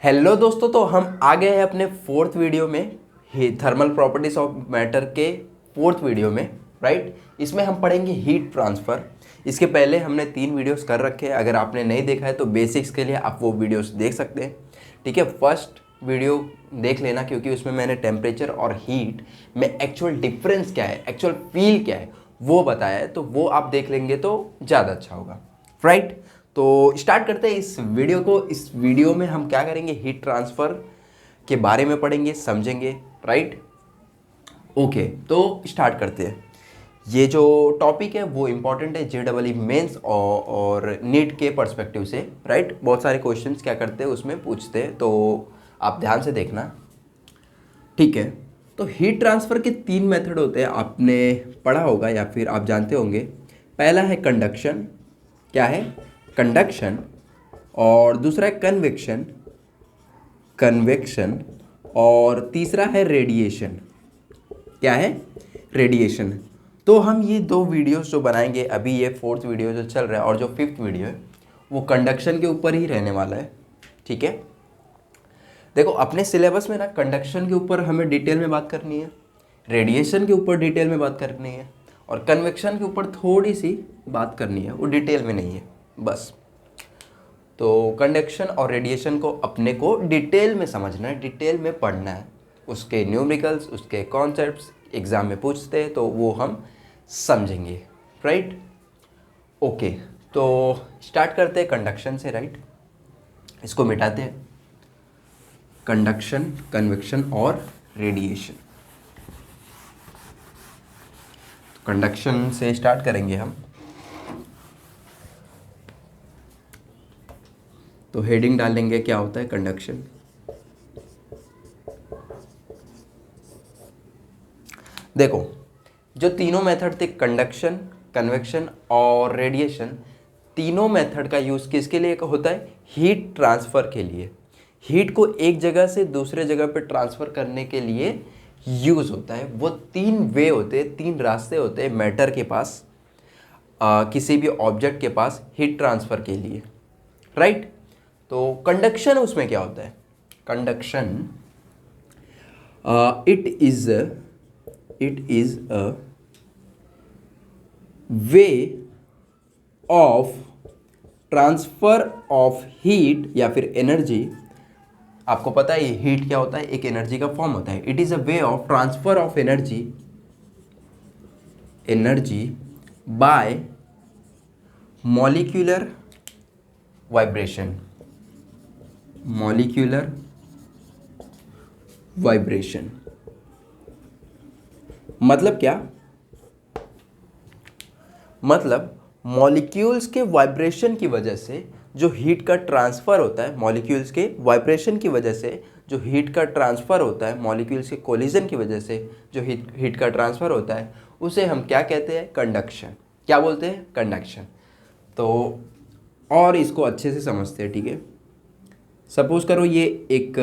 Hello दोस्तों, तो हम आ गए हैं अपने फोर्थ वीडियो में, थर्मल प्रॉपर्टीज ऑफ मैटर के फोर्थ वीडियो में। राइट, इसमें हम पढ़ेंगे हीट ट्रांसफ़र। इसके पहले हमने 3 वीडियोस कर रखे हैं। अगर आपने नहीं देखा है तो बेसिक्स के लिए आप वो वीडियोस देख सकते हैं। ठीक है, फर्स्ट वीडियो देख लेना, क्योंकि उसमें मैंने टेम्परेचर और हीट में एक्चुअल डिफरेंस क्या है, एक्चुअल फील क्या है वो बताया है। तो वो आप देख लेंगे तो ज़्यादा अच्छा होगा। राइट, तो स्टार्ट करते हैं इस वीडियो को। इस वीडियो में हम क्या करेंगे, हीट ट्रांसफ़र के बारे में पढ़ेंगे, समझेंगे। राइट, ओके, तो स्टार्ट करते हैं। ये जो टॉपिक है वो इम्पॉर्टेंट है JEE मेंस और नीट के पर्सपेक्टिव से। राइट, बहुत सारे क्वेश्चंस क्या करते हैं उसमें पूछते हैं, तो आप ध्यान से देखना। ठीक है, तो हीट ट्रांसफ़र के 3 मेथड होते हैं, आपने पढ़ा होगा या फिर आप जानते होंगे। पहला है कंडक्शन। क्या है? कंडक्शन। और दूसरा है कन्वेक्शन, कन्वेक्शन। और तीसरा है रेडिएशन। क्या है? रेडिएशन। तो हम ये 2 वीडियोस जो बनाएंगे, अभी ये 4th वीडियो जो चल रहा है और जो 5th वीडियो है वो कंडक्शन के ऊपर ही रहने वाला है। ठीक है, देखो अपने सिलेबस में ना कंडक्शन के ऊपर हमें डिटेल में बात करनी है, रेडिएशन के ऊपर डिटेल में बात करनी है, और कन्वेक्शन के ऊपर थोड़ी सी बात करनी है, वो डिटेल में नहीं है बस। तो कंडक्शन और रेडिएशन को अपने को डिटेल में समझना है, डिटेल में पढ़ना है। उसके न्यूमेरिकल्स, उसके कॉन्सेप्ट्स एग्ज़ाम में पूछते हैं तो वो हम समझेंगे। राइट, ओके, तो स्टार्ट करते हैं कंडक्शन से। राइट, इसको मिटाते हैं। कंडक्शन, कन्वेक्शन और रेडिएशन। कंडक्शन से स्टार्ट करेंगे हम। तो हेडिंग डालेंगे क्या होता है कंडक्शन। देखो, जो तीनों मेथड थे, कंडक्शन, कन्वेक्शन और रेडिएशन, तीनों मेथड का यूज़ किसके लिए होता है? हीट ट्रांसफ़र के लिए। हीट को एक जगह से दूसरे जगह पे ट्रांसफ़र करने के लिए यूज़ होता है। वो 3 वे होते हैं, 3 रास्ते होते हैं मैटर के पास, किसी भी ऑब्जेक्ट के पास हीट ट्रांसफ़र के लिए। राइट, तो कंडक्शन उसमें क्या होता है? Conduction it is a way of transfer of heat या फिर एनर्जी। आपको पता है ये हीट क्या होता है? एक एनर्जी का फॉर्म होता है। It is a way of transfer of energy by molecular vibration. Molecular vibration मतलब क्या? मतलब मॉलिक्यूल्स के वाइब्रेशन की वजह से जो हीट का ट्रांसफ़र होता है, मॉलिक्यूल्स के वाइब्रेशन की वजह से जो हीट का ट्रांसफ़र होता है, मॉलिक्यूल्स के कोलिजन की वजह से जो हीट का ट्रांसफ़र होता है, उसे हम क्या कहते हैं? कंडक्शन। क्या बोलते हैं? कंडक्शन। तो और इसको अच्छे से समझते हैं। ठीक है, सपोज करो ये एक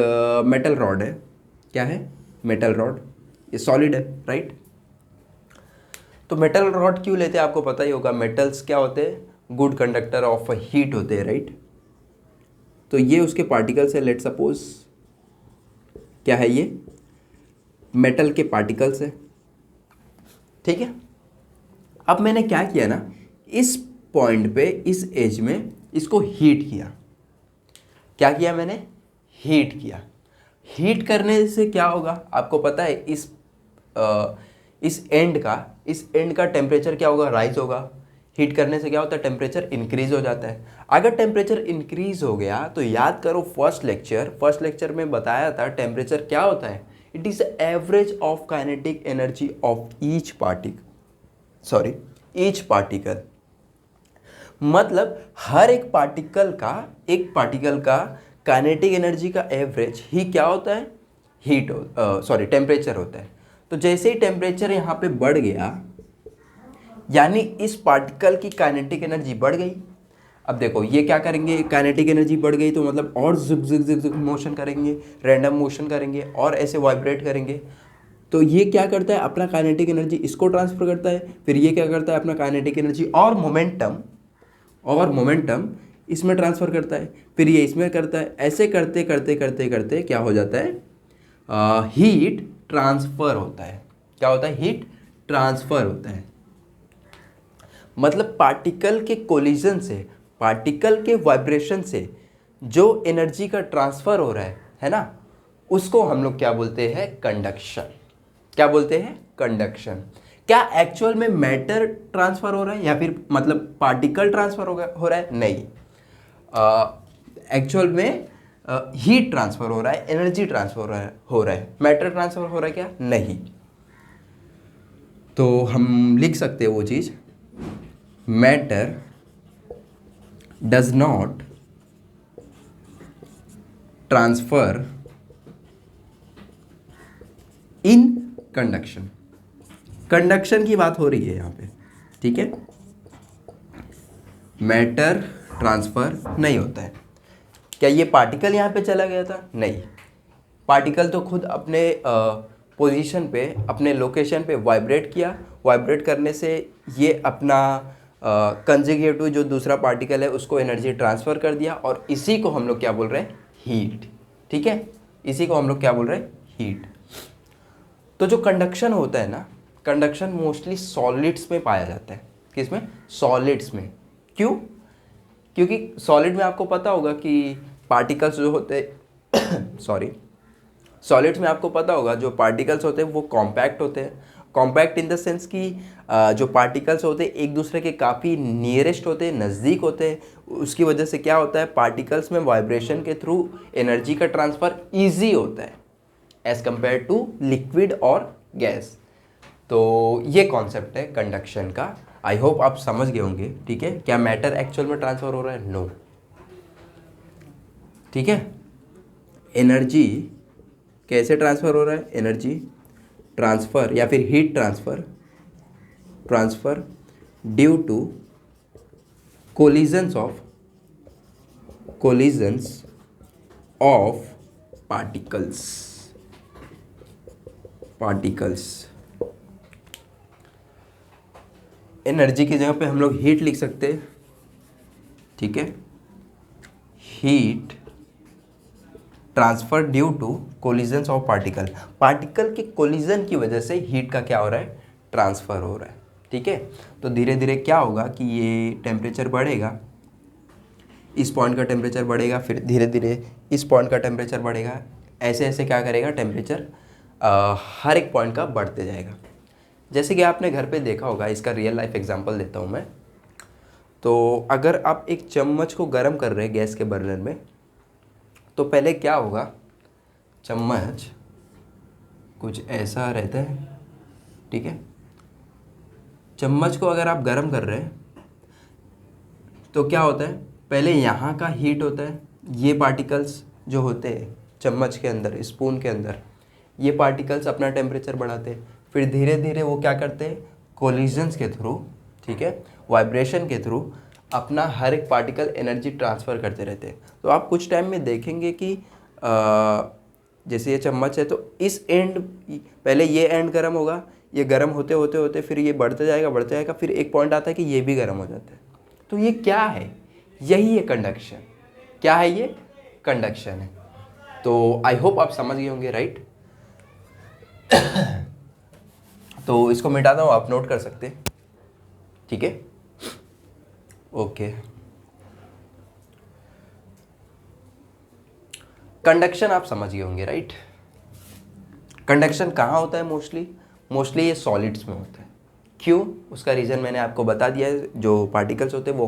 मेटल रॉड है। क्या है? Metal rod. ये सॉलिड है। राइट, तो मेटल रॉड क्यों लेते हैं? आपको पता ही होगा, मेटल्स क्या होते हैं? गुड कंडक्टर ऑफ हीट होते हैं। राइट, तो ये उसके पार्टिकल्स है। लेट सपोज क्या है? ये मेटल के पार्टिकल्स है। ठीक है, अब मैंने क्या किया ना, इस पॉइंट पे, इस एज में इसको हीट किया। क्या किया मैंने? हीट किया। हीट करने से क्या होगा आपको पता है? इस एंड का टेम्परेचर क्या होगा? राइज होगा। हीट करने से क्या होता है? टेम्परेचर इंक्रीज हो जाता है। अगर टेम्परेचर इंक्रीज हो गया तो याद करो फर्स्ट लेक्चर में बताया था टेम्परेचर क्या होता है? It is average of kinetic energy of each particle. मतलब हर एक पार्टिकल का काइनेटिक एनर्जी का एवरेज ही क्या होता है? टेम्परेचर होता है। तो जैसे ही टेम्परेचर यहाँ पे बढ़ गया, यानी इस पार्टिकल की काइनेटिक एनर्जी बढ़ गई। अब देखो ये क्या करेंगे? काइनेटिक एनर्जी बढ़ गई तो मतलब और जुग जुग जुग जुग मोशन करेंगे, रैंडम मोशन करेंगे और ऐसे वाइब्रेट करेंगे। तो ये क्या करता है? अपना काइनेटिक एनर्जी इसको ट्रांसफर करता है, फिर ये क्या करता है? अपना काइनेटिक एनर्जी और मोमेंटम इसमें ट्रांसफ़र करता है, फिर ये इसमें करता है, ऐसे करते करते करते करते क्या हो जाता है, हीट ट्रांसफ़र होता है। क्या होता है? हीट ट्रांसफ़र होता है। मतलब पार्टिकल के कोलिजन से, पार्टिकल के वाइब्रेशन से जो एनर्जी का ट्रांसफ़र हो रहा है ना, उसको हम लोग क्या बोलते हैं? कंडक्शन। क्या बोलते हैं? कंडक्शन। क्या एक्चुअल में मैटर ट्रांसफ़र हो रहा है या फिर मतलब पार्टिकल ट्रांसफ़र हो रहा है? नहीं, एक्चुअल में हीट ट्रांसफ़र हो रहा है, एनर्जी ट्रांसफ़र हो रहा है। मैटर ट्रांसफ़र हो रहा है क्या? नहीं। तो हम लिख सकते हैं वो चीज़, matter does not transfer in conduction. Conduction की बात हो रही है यहाँ पे, ठीक है। मैटर ट्रांसफर नहीं होता है। क्या ये पार्टिकल यहाँ पे चला गया था? नहीं, पार्टिकल तो खुद अपने पोजीशन पे, अपने लोकेशन पे वाइब्रेट किया। वाइब्रेट करने से ये अपना कंजुगेटिव जो दूसरा पार्टिकल है उसको एनर्जी ट्रांसफ़र कर दिया, और इसी को हम लोग क्या बोल रहे हैं? हीट। ठीक है, इसी को हम लोग क्या बोल रहे हैं? हीट। तो जो कंडक्शन होता है ना, कंडक्शन मोस्टली सॉलिड्स में पाया जाता है। किसमें? सॉलिड्स में। क्यों? क्योंकि सॉलिड में आपको पता होगा कि पार्टिकल्स जो होते हैं सॉरी, सॉलिड्स में आपको पता होगा जो पार्टिकल्स होते हैं वो कॉम्पैक्ट होते हैं। कॉम्पैक्ट इन द सेंस कि जो पार्टिकल्स होते हैं एक दूसरे के काफ़ी नियरेस्ट होते हैं, नज़दीक होते हैं। उसकी वजह से क्या होता है? पार्टिकल्स में वाइब्रेशन के थ्रू एनर्जी का ट्रांसफ़र ईजी होता है एज़ कम्पेयर टू लिक्विड और गैस। तो ये कॉन्सेप्ट है कंडक्शन का। आई होप आप समझ गए होंगे। ठीक है, क्या मैटर एक्चुअल में ट्रांसफ़र हो रहा है? नो। ठीक है, एनर्जी कैसे ट्रांसफ़र हो रहा है? एनर्जी ट्रांसफ़र या फिर heat transfer due to collisions of particles. Energy की जगह पे हम लोग हीट लिख सकते हैं। ठीक है, heat transfer due to collisions of particle के कोलिजन की वजह से हीट का क्या हो रहा है? ट्रांसफ़र हो रहा है। ठीक है, तो धीरे धीरे क्या होगा कि ये टेम्परेचर बढ़ेगा, इस पॉइंट का टेम्परेचर बढ़ेगा, फिर धीरे धीरे इस पॉइंट का टेम्परेचर बढ़ेगा। ऐसे ऐसे क्या करेगा? टेम्परेचर हर एक पॉइंट का बढ़ते जाएगा। जैसे कि आपने घर पे देखा होगा, इसका रियल लाइफ एग्जांपल देता हूँ मैं। तो अगर आप एक चम्मच को गर्म कर रहे हैं गैस के बर्नर में, तो पहले क्या होगा? चम्मच कुछ ऐसा रहता है। ठीक है, चम्मच को अगर आप गर्म कर रहे हैं तो क्या होता है? पहले यहाँ का हीट होता है, ये पार्टिकल्स जो होते हैं चम्मच के अंदर, स्पून के अंदर, ये पार्टिकल्स अपना टेम्परेचर बढ़ाते हैं। फिर धीरे धीरे वो क्या करते हैं? कोलिजन्स के थ्रू, ठीक है, वाइब्रेशन के थ्रू अपना हर एक पार्टिकल एनर्जी ट्रांसफ़र करते रहते हैं। तो आप कुछ टाइम में देखेंगे कि जैसे ये चम्मच है तो इस एंड, पहले ये एंड गर्म होगा, ये गर्म होते होते होते फिर ये बढ़ते जाएगा, फिर एक पॉइंट आता है कि ये भी गर्म हो जाता है। तो ये क्या है? यही है कंडक्शन। क्या है ये? कंडक्शन है। तो आई होप आप समझ गए होंगे, राइट। तो इसको मिटाता हूँ, आप नोट कर सकते हैं। ठीक है, ओके। कंडक्शन आप समझ गए होंगे, राइट। कंडक्शन कहाँ होता है? मोस्टली ये सॉलिड्स में होता है। क्यों? उसका रीज़न मैंने आपको बता दिया है। जो पार्टिकल्स होते हैं वो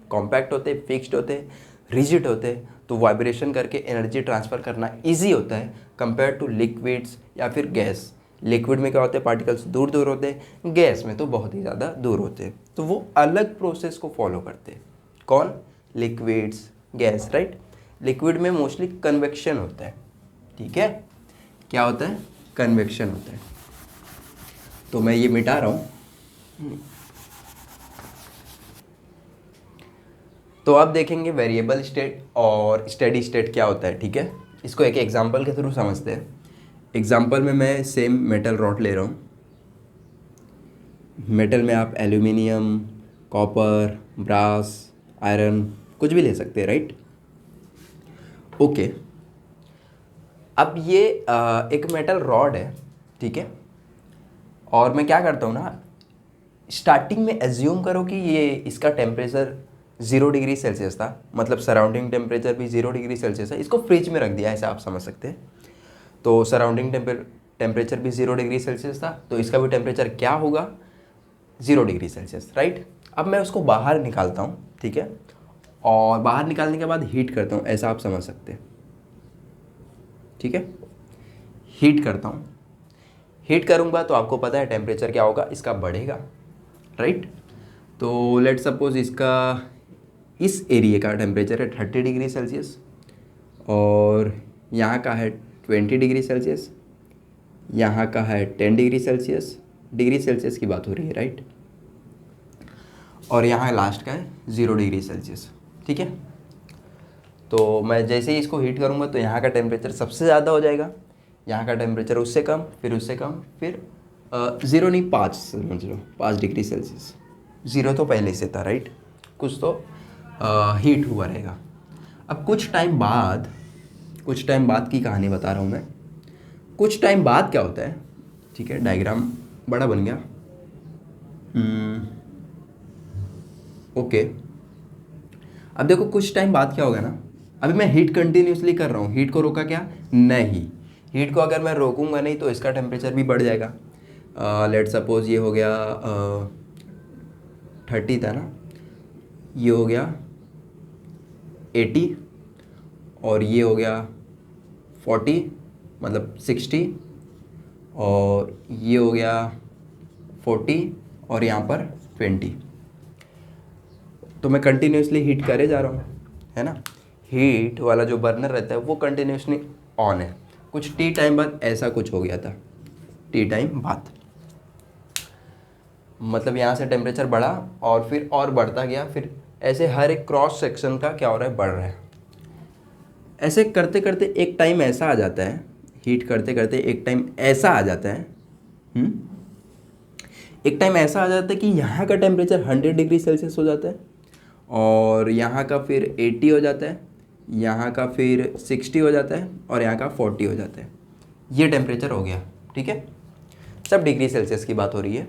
कॉम्पैक्ट होते हैं, फिक्स्ड होते हैं, रिजिड होते हैं, तो वाइब्रेशन करके एनर्जी ट्रांसफ़र करना इजी होता है कंपेयर टू लिक्विड्स या फिर गैस। लिक्विड में क्या होता है? पार्टिकल्स दूर दूर होते हैं, गैस में तो बहुत ही ज़्यादा दूर होते हैं। तो वो अलग प्रोसेस को फॉलो करते हैं। कौन? Liquids, gas, right. लिक्विड में मोस्टली कन्वेक्शन होता है। ठीक है, क्या होता है? कन्वेक्शन होता है। तो मैं ये मिटा रहा हूँ। तो आप देखेंगे वेरिएबल स्टेट और स्टेडी स्टेट क्या होता है। ठीक है, इसको एक एग्जांपल के थ्रू समझते हैं। एग्जांपल में मैं सेम मेटल रॉड ले रहा हूँ। मेटल में आप एल्यूमिनियम, कॉपर, ब्रास, आयरन, कुछ भी ले सकते हैं, राइट। ओके, अब ये एक मेटल रॉड है, ठीक है, और मैं क्या करता हूँ ना, स्टार्टिंग में एज्यूम करो कि ये इसका टेम्परेचर 0 डिग्री सेल्सियस था, मतलब सराउंडिंग टेम्परेचर भी 0 डिग्री सेल्सियस है, इसको फ्रिज में रख दिया, ऐसा आप समझ सकते हैं। तो सराउंडिंग टेम्परेचर भी 0 डिग्री सेल्सियस था, तो इसका भी टेम्परेचर क्या होगा, 0 डिग्री सेल्सियस, राइट। अब मैं उसको बाहर निकालता हूँ, ठीक है, और बाहर निकालने के बाद हीट करता हूँ, ऐसा आप समझ सकते हैं, ठीक है। हीट करता हूँ, हीट करूँगा तो आपको पता है टेम्परेचर क्या होगा, इसका बढ़ेगा, राइट। तो लेट सपोज इसका, इस एरिया का टेम्परेचर है 30 डिग्री सेल्सियस, और यहाँ का है 20 डिग्री सेल्सियस, यहाँ का है 10 डिग्री सेल्सियस, डिग्री सेल्सियस की बात हो रही है, राइट। और यहाँ लास्ट का है 0 डिग्री सेल्सियस, ठीक है। तो मैं जैसे ही इसको हीट करूँगा तो यहाँ का टेम्परेचर सबसे ज़्यादा हो जाएगा, यहाँ का टेम्परेचर उससे कम, फिर उससे कम, फिर 0 नहीं 5 समझ लो, 5 डिग्री सेल्सियस। 0 तो पहले से था, राइट, कुछ तो हीट हुआ रहेगा। अब कुछ टाइम बाद की कहानी बता रहा हूँ मैं। कुछ टाइम बाद क्या होता है, ठीक है, डायग्राम बड़ा बन गया। ओके, अब देखो कुछ टाइम बाद क्या होगा ना, अभी मैं हीट कंटिन्यूसली कर रहा हूँ, हीट को रोका क्या, नहीं, हीट को अगर मैं रोकूंगा नहीं तो इसका टेम्परेचर भी बढ़ जाएगा। लेट सपोज ये हो गया 30 था ना, ये हो गया 80, और ये हो गया 40 मतलब 60, और ये हो गया 40, और यहाँ पर 20। तो मैं कंटिन्यूसली हीट करे जा रहा हूँ, है ना। हीट वाला जो बर्नर रहता है वो कंटिन्यूसली ऑन है। कुछ टी टाइम बाद ऐसा कुछ हो गया था, टी टाइम बाद मतलब यहाँ से टेम्परेचर बढ़ा और फिर और बढ़ता गया, फिर ऐसे हर एक क्रॉस सेक्शन का क्या हो रहा है, बढ़ रहा है। ऐसे करते करते एक टाइम ऐसा आ जाता है, हीट करते करते एक टाइम ऐसा आ जाता है, एक टाइम ऐसा आ जाता है कि यहाँ का टेम्परेचर 100 डिग्री सेल्सियस हो जाता है, और यहाँ का फिर 80 हो जाता है, यहाँ का फिर 60 हो जाता है, और यहाँ का 40 हो जाता है। ये टेम्परेचर हो गया, ठीक है, सब डिग्री सेल्सियस की बात हो रही है।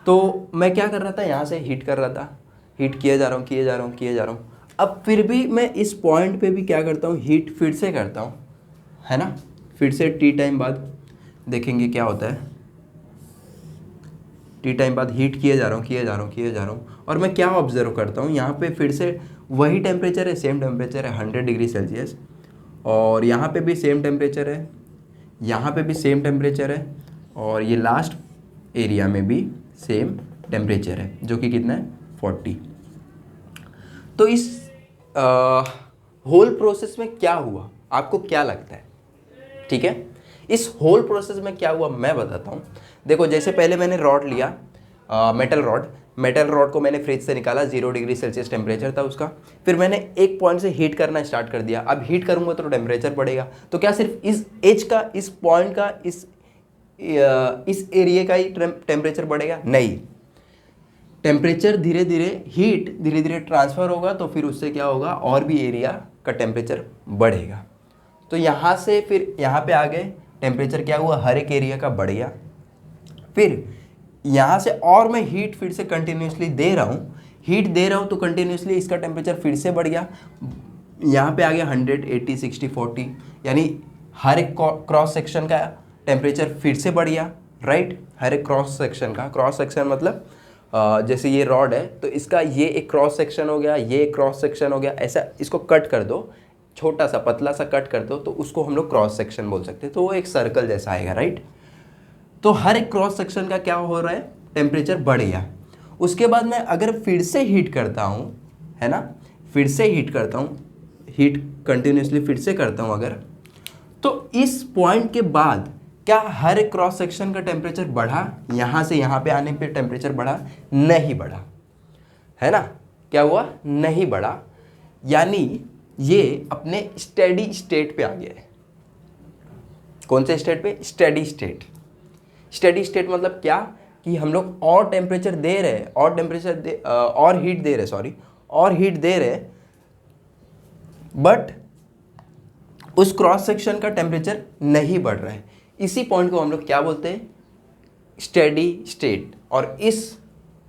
तो मैं क्या कर रहा था, यहाँ से हीट कर रहा था, हीट किए जा रहा हूँ। अब फिर भी मैं इस पॉइंट पे भी क्या करता हूँ, हीट फिर से करता हूँ, है ना। फिर से टी टाइम बाद देखेंगे क्या होता है। टी टाइम बाद हीट किए जा रहा हूँ, और मैं क्या ऑब्जर्व करता हूँ, यहाँ पे फिर से वही टेम्परेचर है, सेम टेम्परेचर है 100 डिग्री सेल्सियस, और यहाँ पे भी सेम टेम्परेचर है, यहाँ पे भी सेम टेम्परेचर है, और ये लास्ट एरिया में भी सेम टेम्परेचर है, जो कि कितना है 40। तो इस होल प्रोसेस में क्या हुआ, आपको क्या लगता है, ठीक है। इस होल प्रोसेस में क्या हुआ मैं बताता हूँ। देखो, जैसे पहले मैंने रॉड लिया, मेटल रॉड को मैंने फ्रिज से निकाला, 0 डिग्री सेल्सियस टेम्परेचर था उसका, फिर मैंने एक पॉइंट से हीट करना स्टार्ट कर दिया। अब हीट करूँगा तो टेम्परेचर बढ़ेगा, तो क्या सिर्फ इस एज का, इस पॉइंट का, इस एरिया का ही टेम्परेचर बढ़ेगा? नहीं, टेम्परेचर धीरे धीरे ट्रांसफ़र होगा, तो फिर उससे क्या होगा, और भी एरिया का टेम्परेचर बढ़ेगा। तो यहाँ से फिर यहाँ पे आ गए, टेम्परेचर क्या हुआ, हर एक एरिया का बढ़ गया। फिर यहाँ से और मैं हीट फिर से कंटिन्यूसली दे रहा हूँ, तो कंटिन्यूसली इसका टेम्परेचर फिर से बढ़ गया। यहाँ पे आ गया 100, 80, 60, 40, यानी हर एक क्रॉस सेक्शन का टेम्परेचर फिर से बढ़ गया, राइट। हर एक क्रॉस सेक्शन मतलब जैसे ये रॉड है तो इसका ये एक क्रॉस सेक्शन हो गया, ये एक क्रॉस सेक्शन हो गया, ऐसा इसको कट कर दो, छोटा सा पतला सा कट कर दो, तो उसको हम लोग क्रॉस सेक्शन बोल सकते हैं। तो वो एक सर्कल जैसा आएगा, राइट। तो हर एक क्रॉस सेक्शन का क्या हो रहा है, टेम्परेचर बढ़ गया। उसके बाद मैं अगर फिर से हीट करता हूँ, है ना, फिर से हीट करता हूँ, हीट कंटिन्यूसली फिर से करता हूँ अगर, तो इस पॉइंट के बाद क्या हर एक क्रॉस सेक्शन का टेम्परेचर बढ़ा, यहाँ से यहाँ पे आने पे टेम्परेचर बढ़ा? नहीं बढ़ा, है ना। क्या हुआ, नहीं बढ़ा, यानी ये अपने स्टेडी स्टेट पे आ गया है। कौन से स्टेट पे? Steady state. स्टेडी स्टेट मतलब क्या, कि हम लोग और टेम्परेचर दे रहे हैं, और हीट दे रहे हैं, बट उस क्रॉस सेक्शन का टेम्परेचर नहीं बढ़ रहा है। इसी पॉइंट को हम लोग क्या बोलते हैं, स्टेडी स्टेट। और इस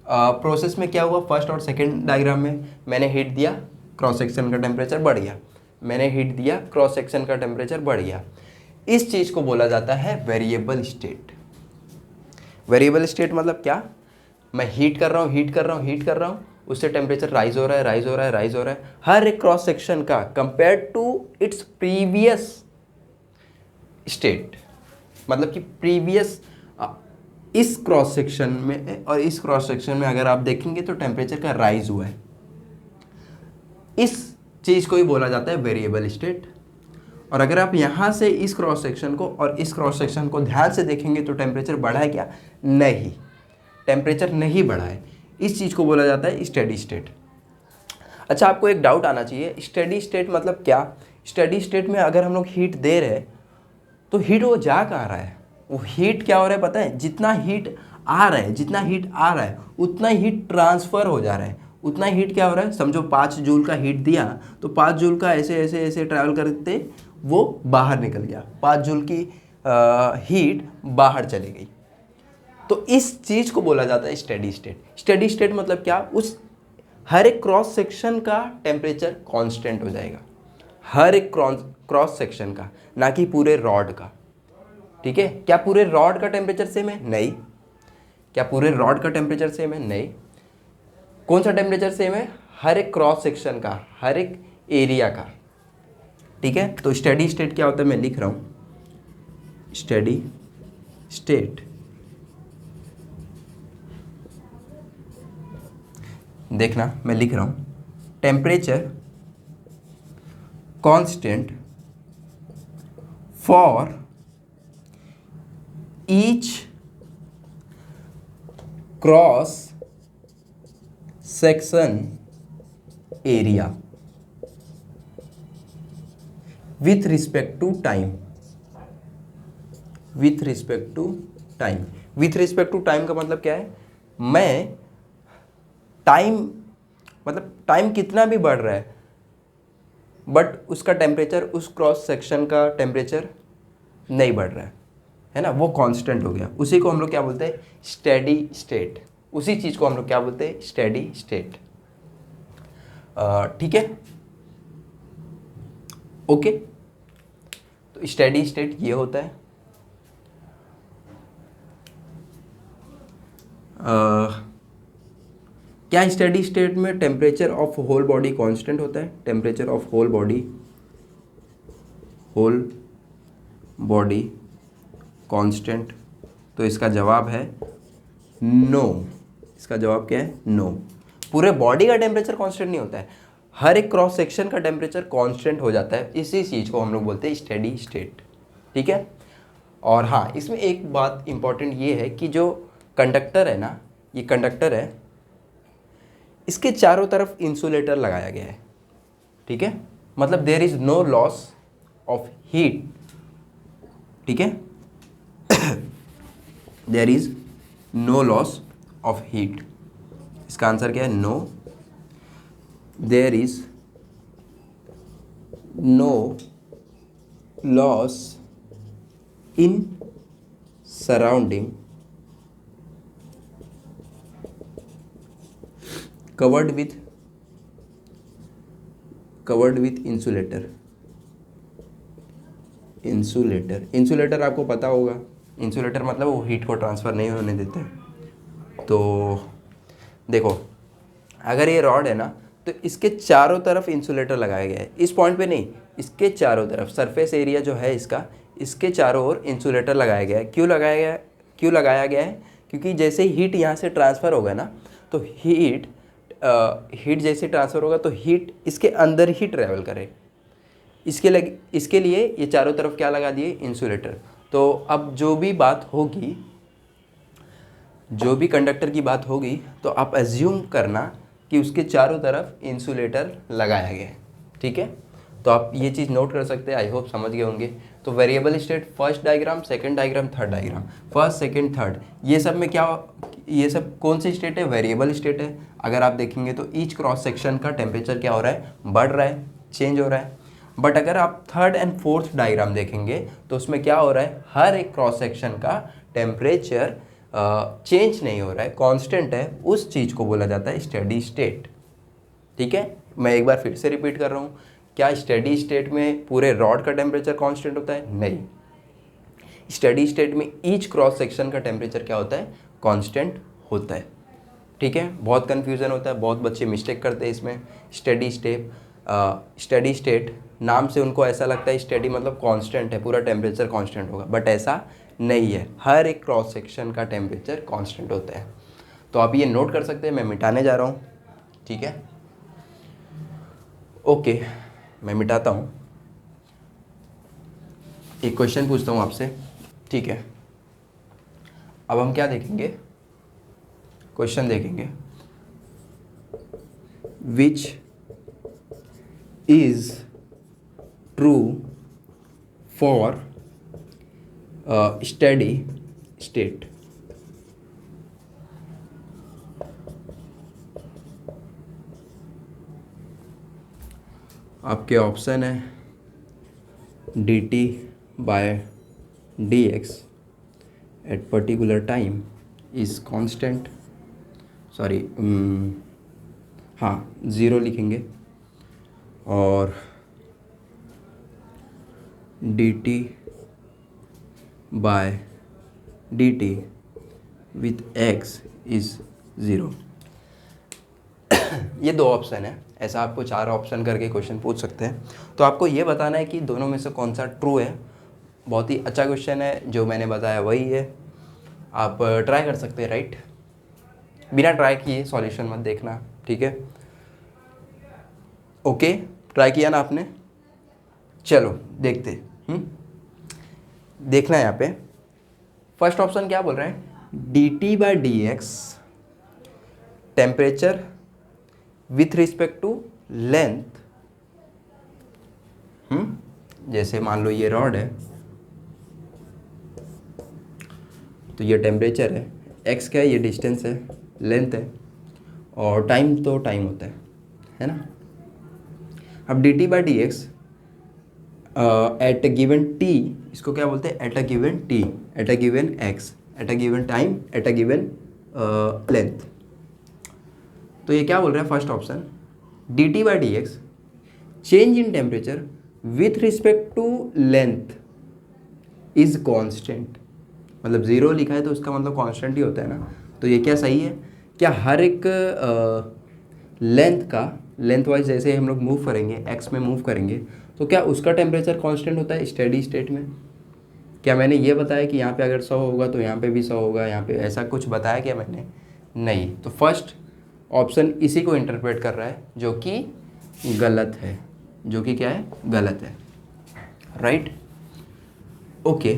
प्रोसेस में क्या हुआ, फर्स्ट और सेकंड डायग्राम में मैंने हीट दिया, क्रॉस सेक्शन का टेम्परेचर बढ़ गया, मैंने हीट दिया, क्रॉस सेक्शन का टेम्परेचर बढ़ गया। इस चीज़ को बोला जाता है वेरिएबल स्टेट। वेरिएबल स्टेट मतलब क्या, मैं हीट कर रहा हूँ, उससे टेम्परेचर राइज हो रहा है, हर एक क्रॉस सेक्शन का compare to its previous state. मतलब कि प्रीवियस इस क्रॉस सेक्शन में और इस क्रॉस सेक्शन में अगर आप देखेंगे तो टेम्परेचर का राइज हुआ है। इस चीज़ को ही बोला जाता है वेरिएबल स्टेट। और अगर आप यहाँ से इस क्रॉस सेक्शन को और इस क्रॉस सेक्शन को ध्यान से देखेंगे तो टेम्परेचर बढ़ा है क्या, नहीं, टेम्परेचर नहीं बढ़ा है। इस चीज़ को बोला जाता है स्टेडी स्टेट। अच्छा, आपको एक डाउट आना चाहिए, स्टेडी स्टेट मतलब क्या। स्टेडी स्टेट में अगर हम लोग हीट दे रहे हैं तो हीट वो जा कहाँ रहा है, वो हीट क्या हो रहा है पता है, जितना हीट आ रहा है उतना हीट ट्रांसफ़र हो जा रहा है। उतना हीट क्या हो रहा है, समझो 5 जूल का हीट दिया तो 5 जूल का ऐसे ट्रैवल करते वो बाहर निकल गया, 5 जूल की हीट बाहर चली गई। तो इस चीज़ को बोला जाता है स्टेडी स्टेट। स्टेडी स्टेट मतलब क्या, उस हर एक क्रॉस सेक्शन का टेम्परेचर कांस्टेंट हो जाएगा, हर एक क्रॉस सेक्शन का, ना कि पूरे रॉड का। ठीक है, क्या पूरे रॉड का टेम्परेचर सेम है, नहीं। क्या पूरे रॉड का टेम्परेचर सेम है, नहीं। कौन सा टेम्परेचर सेम है, हर एक क्रॉस सेक्शन का, हर एक एरिया का। ठीक है, तो स्टेडी स्टेट क्या होता है, मैं लिख रहा हूँ स्टेडी स्टेट। देखना, मैं लिख रहा हूँ temperature constant for each cross section area with respect to time. With respect to time, with respect to time का मतलब क्या है, मैं टाइम मतलब टाइम कितना भी बढ़ रहा है बट उसका टेम्परेचर, उस क्रॉस सेक्शन का टेम्परेचर नहीं बढ़ रहा है ना, वो कांस्टेंट हो गया। उसी को हम लोग क्या बोलते हैं, स्टेडी स्टेट। उसी चीज़ को हम लोग क्या बोलते हैं, स्टेडी स्टेट। ठीक है, ओके। तो स्टेडी स्टेट ये होता है। क्या स्टेडी स्टेट में temperature of whole body constant होता है, temperature of whole body constant. तो इसका जवाब है नो। इसका जवाब क्या है, नो। पूरे बॉडी का टेम्परेचर कांस्टेंट नहीं होता है, हर एक क्रॉस सेक्शन का टेम्परेचर कांस्टेंट हो जाता है। इसी चीज़ को हम लोग बोलते हैं स्टेडी स्टेट। ठीक है, और हाँ, इसमें एक बात इंपॉर्टेंट ये है कि जो कंडक्टर है ना, ये कंडक्टर है, इसके चारों तरफ इंसुलेटर लगाया गया है। ठीक है, मतलब there is no loss of heat. ठीक है, there is no loss of heat. इसका आंसर क्या है, no. There is no loss in surrounding covered with insulator आपको पता होगा, इंसुलेटर मतलब वो हीट को ट्रांसफ़र नहीं होने देते। तो देखो, अगर ये रॉड है ना तो इसके चारों तरफ इंसुलेटर लगाया गया है, इस पॉइंट पे नहीं, इसके चारों तरफ सरफेस एरिया जो है इसका, इसके चारों ओर इंसुलेटर लगाया गया है। क्यों लगाया गया है, क्योंकि जैसे ही हीट यहाँ से ट्रांसफ़र होगा ना तो हीट जैसे ट्रांसफ़र होगा तो हीट इसके अंदर ही ट्रैवल करे। इसके लिए ये चारों तरफ क्या लगा दिए, इंसुलेटर। तो अब जो भी बात होगी, जो भी कंडक्टर की बात होगी, तो आप एज्यूम करना कि उसके चारों तरफ इंसुलेटर लगाया गया है। ठीक है, तो आप ये चीज़ नोट कर सकते हैं। आई होप समझ गए होंगे। तो variable state, first diagram, second diagram, third diagram, first second third, ये सब में क्या, ये सब कौन सी स्टेट है, वेरिएबल स्टेट है। अगर आप देखेंगे तो ईच क्रॉस सेक्शन का टेम्परेचर क्या हो रहा है, बढ़ रहा है, चेंज हो रहा है। बट अगर आप थर्ड एंड फोर्थ डायग्राम देखेंगे तो उसमें क्या हो रहा है, हर एक क्रॉस सेक्शन का टेम्परेचर चेंज नहीं हो रहा है, कांस्टेंट है, उस चीज़ को बोला जाता है स्टेडी स्टेट। ठीक है, मैं एक बार फिर से रिपीट कर रहा हूँ, क्या स्टेडी स्टेट में पूरे रॉड का टेम्परेचर कांस्टेंट होता है? नहीं। स्टेडी स्टेट में ईच क्रॉस सेक्शन का टेम्परेचर क्या होता है? कांस्टेंट होता है। ठीक है, बहुत कन्फ्यूज़न होता है, बहुत बच्चे मिस्टेक करते हैं इसमें। स्टेडी स्टेट नाम से उनको ऐसा लगता है स्टेडी मतलब कांस्टेंट है, पूरा टेम्परेचर कांस्टेंट होगा, बट ऐसा नहीं है। हर एक क्रॉस सेक्शन का टेम्परेचर कांस्टेंट होता है। तो आप ये नोट कर सकते हैं, मैं मिटाने जा रहा हूँ। ठीक है, ओके, मैं मिटाता हूँ। एक क्वेश्चन पूछता हूँ आपसे। ठीक है, अब हम क्या देखेंगे, क्वेश्चन देखेंगे। Which is true for steady state? आपके ऑप्शन है dt by dx at particular time is constant, sorry हाँ 0 लिखेंगे, और dt by dt with x is 0। ये दो ऑप्शन है, ऐसा आपको 4 ऑप्शन करके क्वेश्चन पूछ सकते हैं। तो आपको ये बताना है कि दोनों में से कौन सा ट्रू है। बहुत ही अच्छा क्वेश्चन है, जो मैंने बताया वही है, आप ट्राई कर सकते हैं, राइट। बिना ट्राई किए सॉल्यूशन मत देखना, ठीक है। ओके, ट्राई किया ना आपने? चलो देखते। देखना है यहाँ पे फर्स्ट ऑप्शन क्या बोल रहे हैं, dt by D X temperature with respect to length. जैसे मान लो ये रॉड है, तो ये टेम्परेचर है, x क्या है, ये डिस्टेंस है, लेंथ है, और टाइम तो टाइम होता है ना। अब dt by D X at a given t, इसको क्या बोलते हैं, at a given t, at a given x, at a given time, at a given length. तो ये क्या बोल रहा है first option, dt by D X change in temperature with respect to length is constant. मतलब 0 लिखा है तो उसका मतलब कांस्टेंट ही होता है ना। तो ये क्या सही है? क्या हर एक लेंथ का, लेंथ वाइज जैसे हम लोग मूव करेंगे, x में मूव करेंगे, तो क्या उसका टेम्परेचर कांस्टेंट होता है स्टेडी स्टेट में? क्या मैंने ये बताया कि यहाँ पे अगर 100 होगा तो यहाँ पे भी 100 होगा, यहाँ पे ऐसा कुछ बताया क्या मैंने? नहीं। तो फर्स्ट ऑप्शन इसी को इंटरप्रेट कर रहा है, जो कि गलत है, जो कि क्या है, गलत है, राइट। ओके,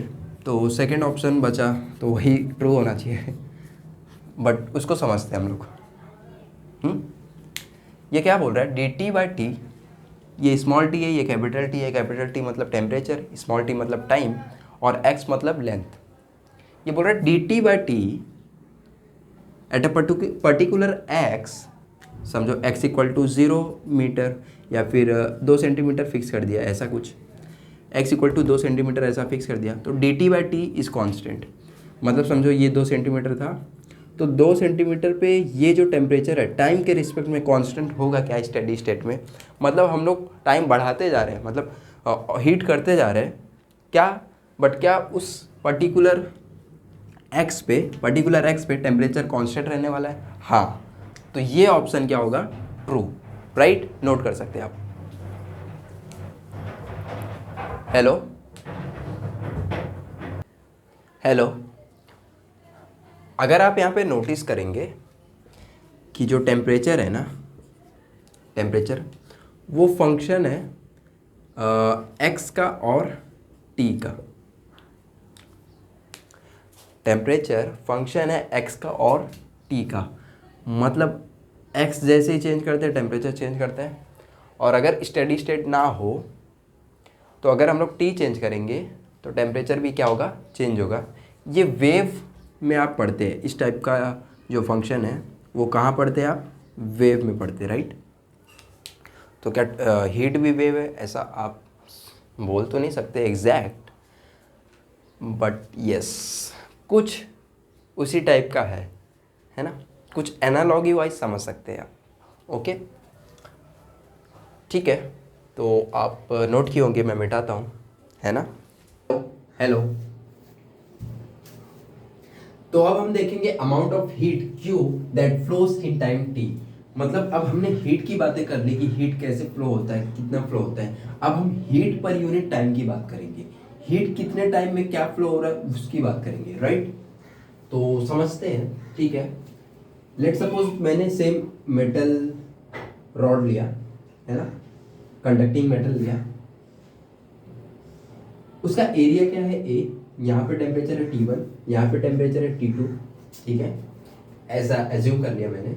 तो सेकंड ऑप्शन बचा, तो वही ट्रू होना चाहिए, बट उसको समझते हैं हम लोग। ये क्या बोल रहा है, dt बाई टी, ये स्मॉल टी है, ये कैपिटल टी है, कैपिटल टी मतलब टेम्परेचर, स्मॉल टी मतलब टाइम, और x मतलब लेंथ। ये बोल रहा है dt by T at a particular x, समझो x इक्वल टू 0 मीटर या फिर 2 सेंटीमीटर फिक्स कर दिया, ऐसा कुछ, x इक्वल टू 2 सेंटीमीटर ऐसा फिक्स कर दिया, तो dt by T is constant. मतलब समझो ये 2 सेंटीमीटर था, तो 2 सेंटीमीटर पे ये जो टेम्परेचर है टाइम के रिस्पेक्ट में कांस्टेंट होगा क्या स्टेडी स्टेट में? मतलब हम लोग टाइम बढ़ाते जा रहे हैं, मतलब हीट करते जा रहे हैं क्या, बट क्या उस पर्टिकुलर x पे टेम्परेचर कांस्टेंट रहने वाला है? हाँ। तो ये ऑप्शन क्या होगा, ट्रू, राइट। नोट कर सकते हैं आप। हेलो हेलो, अगर आप यहाँ पे नोटिस करेंगे कि जो टेम्परेचर है ना, टेम्परेचर वो फंक्शन है x का और t का। टेम्परेचर फंक्शन है x का और t का, मतलब x जैसे ही चेंज करते हैं टेम्परेचर चेंज करता है। और अगर स्टेडी स्टेट ना हो तो अगर हम लोग t चेंज करेंगे तो टेम्परेचर भी क्या होगा, चेंज होगा। ये वेव में आप पढ़ते हैं, इस टाइप का जो फंक्शन है वो कहाँ पढ़ते हैं आप, वेव में पढ़ते हैं, राइट। तो क्या हीट भी वेव है, ऐसा आप बोल तो नहीं सकते एग्जैक्ट, बट यस कुछ उसी टाइप का है ना, कुछ एनालॉगी वाइज समझ सकते हैं आप। ओके ठीक है, तो आप नोट किए होंगे, मैं मिटाता हूँ, है ना। हेलो, तो अब हम देखेंगे amount of heat Q that flows in time T। मतलब अब हमने हीट की बातें कर ली कि हीट कैसे फ्लो होता है, कितना फ्लो होता है। अब हम हीट पर यूनिट टाइम की बात करेंगे, हीट कितने टाइम में क्या फ्लो हो रहा है उसकी बात करेंगे, राइट। तो समझते हैं, ठीक है। लेट सपोज मैंने सेम मेटल रॉड लिया, है ना, कंडक्टिंग मेटल लिया, उसका एरिया क्या है A, यहाँ पे टेम्परेचर है T1, यहाँ पे टेम्परेचर है T2, ठीक है, ऐसा एज्यूम कर लिया मैंने।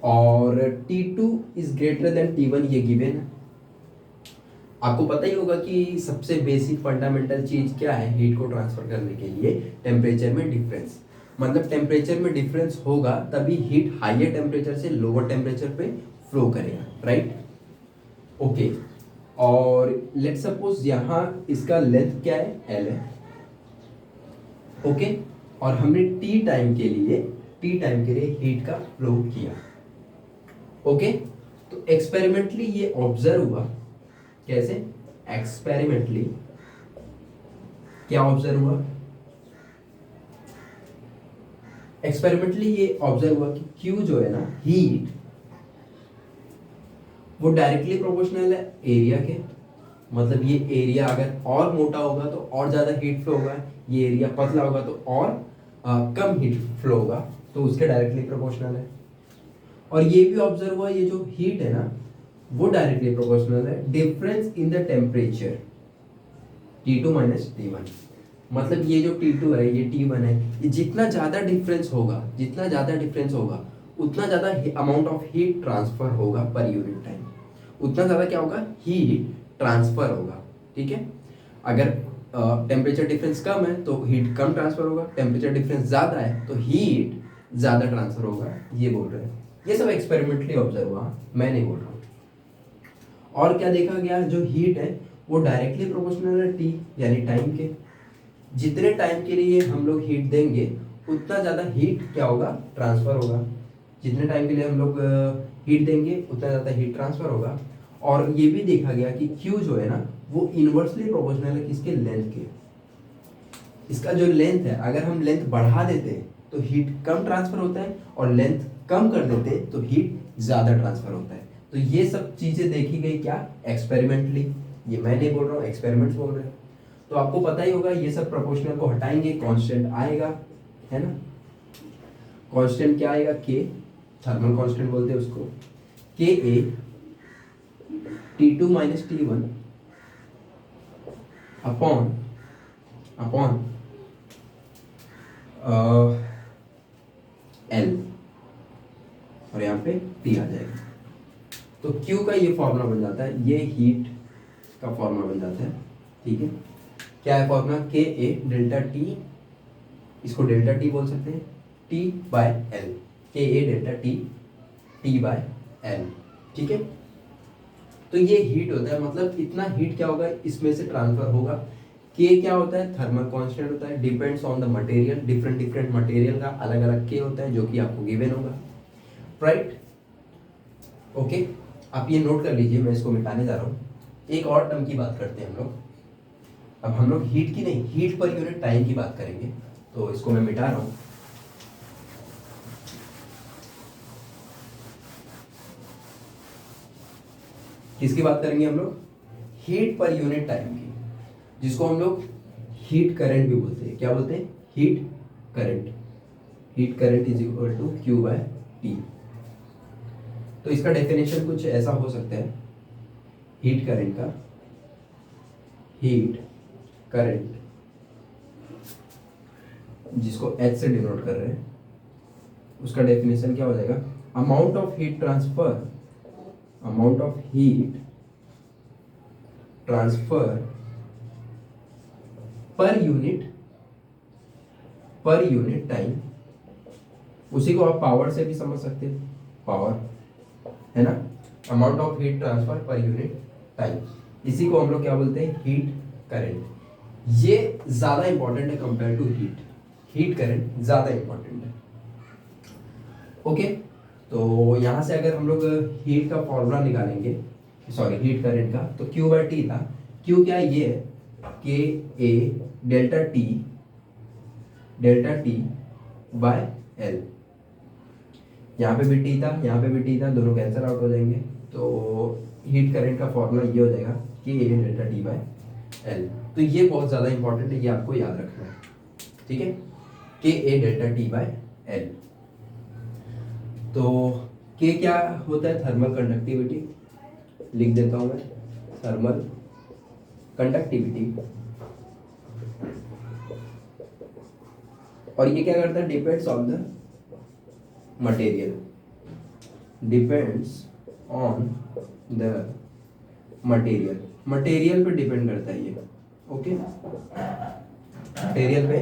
और T2 is greater than T1, ये गिवन है। आपको पता ही होगा कि सबसे बेसिक फंडामेंटल चीज क्या है हीट को ट्रांसफर करने के लिए, टेम्परेचर में डिफरेंस। मतलब टेम्परेचर में डिफरेंस होगा तभी हीट हाईयर टेम्परेचर से लोअर टेम्परेचर पे फ्लो करेगा, राइट। ओके, और लेट सपोज यहाँ इसका लेंथ क्या है, L है, ओके। और हमने T टाइम के लिए हीट का फ्लो किया, ओके। तो एक्सपेरिमेंटली ये ऑब्जर्व हुआ, कैसे, एक्सपेरिमेंटली क्या ऑब्जर्व हुआ, एक्सपेरिमेंटली ये ऑब्जर्व हुआ कि Q जो है ना हीट, वो डायरेक्टली प्रोपोर्शनल है एरिया के। मतलब ये एरिया अगर और मोटा होगा तो और ज़्यादा हीट फ्लो होगा, ये एरिया पतला होगा तो और कम हीट फ्लो होगा, तो उसके डायरेक्टली प्रोपोर्शनल है। और ये भी ऑब्जर्व हुआ, ये जो हीट है ना वो डायरेक्टली प्रोपोर्शनल है difference in the temperature T2 minus T1। मतलब ये जो T2 है, ये T1 है, ये जितना ज़्यादा डिफरेंस होगा, उतना ज़्यादा अमाउंट ऑफ हीट ट्रांसफर होगा पर यूनिट टाइम, उतना ज़्यादा क्या होगा, हीट ट्रांसफर होगा, ठीक है। अगर टेम्परेचर डिफरेंस कम है तो हीट कम ट्रांसफर होगा, टेम्परेचर डिफरेंस ज़्यादा है तो हीट ज़्यादा ट्रांसफर होगा, ये बोल रहे हैं। ये सब एक्सपेरिमेंटली ऑब्जर्व हुआ, मैं नहीं बोल रहा हूँ। और क्या देखा गया, जो हीट है वो डायरेक्टली प्रोपोर्शनल है T यानी टाइम के। जितने टाइम के लिए हम लोग हीट देंगे उतना ज़्यादा हीट क्या होगा, ट्रांसफर होगा। जितने टाइम के लिए हम लोग हीट देंगे उतना ज़्यादा हीट ट्रांसफर होगा। और ये भी देखा गया कि Q जो है ना वो इनवर्सली प्रोपोर्शनल है किसके, लेंथ के। इसका जो लेंथ है, अगर हम लेंथ बढ़ा देते तो हीट कम ट्रांसफर होता है, और लेंथ कम कर देते तो हीट ज़्यादा ट्रांसफर होता है। तो ये सब चीज़ें देखी गई क्या, एक्सपेरिमेंटली। ये मैं नहीं बोल रहा हूँ, एक्सपेरिमेंट्स बोल रहे हैं। तो आपको पता ही होगा ये सब प्रोपोर्शनल को हटाएंगे, कांस्टेंट आएगा, है ना। कांस्टेंट क्या आएगा, के, थर्मल कांस्टेंट बोलते हैं उसको, के ए T2 minus T1 upon L, और यहाँ पे T आ जाएगा। तो Q का ये फॉर्मूला बन जाता है, ये हीट का फॉर्मूला बन जाता है, ठीक है। क्या है formula, K A delta T, इसको डेल्टा टी बोल सकते हैं, T by L, K A delta T, T by L, ठीक है। तो ये हीट होता है, मतलब इतना हीट क्या होगा इसमें से ट्रांसफर होगा। के क्या होता है, थर्मल कांस्टेंट होता है, depends on the material, different material का अलग अलग के होता है जो कि आपको गिवन होगा, राइट। ओके, आप ये नोट कर लीजिए, मैं इसको मिटाने जा रहा हूँ। एक और टर्म की बात करते हैं हम लोग। अब हम लोग हीट की नहीं, हीट पर यूनिट टाइम की बात करेंगे, तो इसको मैं मिटा रहा हूँ। किसकी बात करेंगे हम लोग, हीट पर यूनिट टाइम की, जिसको हम लोग हीट करंट भी बोलते हैं। क्या बोलते हैं, heat current. Heat current is equal to Q by T। तो इसका डेफिनेशन कुछ ऐसा हो सकता है, हीट करंट का, हीट करंट जिसको H से डिनोट कर रहे हैं, उसका डेफिनेशन क्या हो जाएगा, amount of heat transfer, amount of heat transfer per unit time. उसी को आप पावर से भी समझ सकते हैं, पावर, है ना, amount of heat transfer per unit time. इसी को हम लोग क्या बोलते हैं, हीट करंट। ये ज़्यादा इंपॉर्टेंट है compare to heat, heat current ज़्यादा इंपॉर्टेंट है। ओके, तो यहाँ से अगर हम लोग हीट का फॉर्मूला निकालेंगे, सॉरी हीट करंट का, तो Q बाई टी था। Q क्या है, ये है के A delta T by L. यहाँ पे भी टी था, यहाँ पे भी टी था, दोनों कैंसिल आउट हो जाएंगे। तो हीट करंट का फॉर्मूला ये हो जाएगा के A delta T by L. तो ये बहुत ज़्यादा इंपॉर्टेंट है, ये आपको याद रखना है, ठीक है, के A delta T by L. तो के क्या होता है, थर्मल कंडक्टिविटी, लिख देता हूँ मैं, थर्मल कंडक्टिविटी। और ये क्या करता है, depends on the material, depends on the material, material पे डिपेंड करता है ये। ओके, मटेरियल पे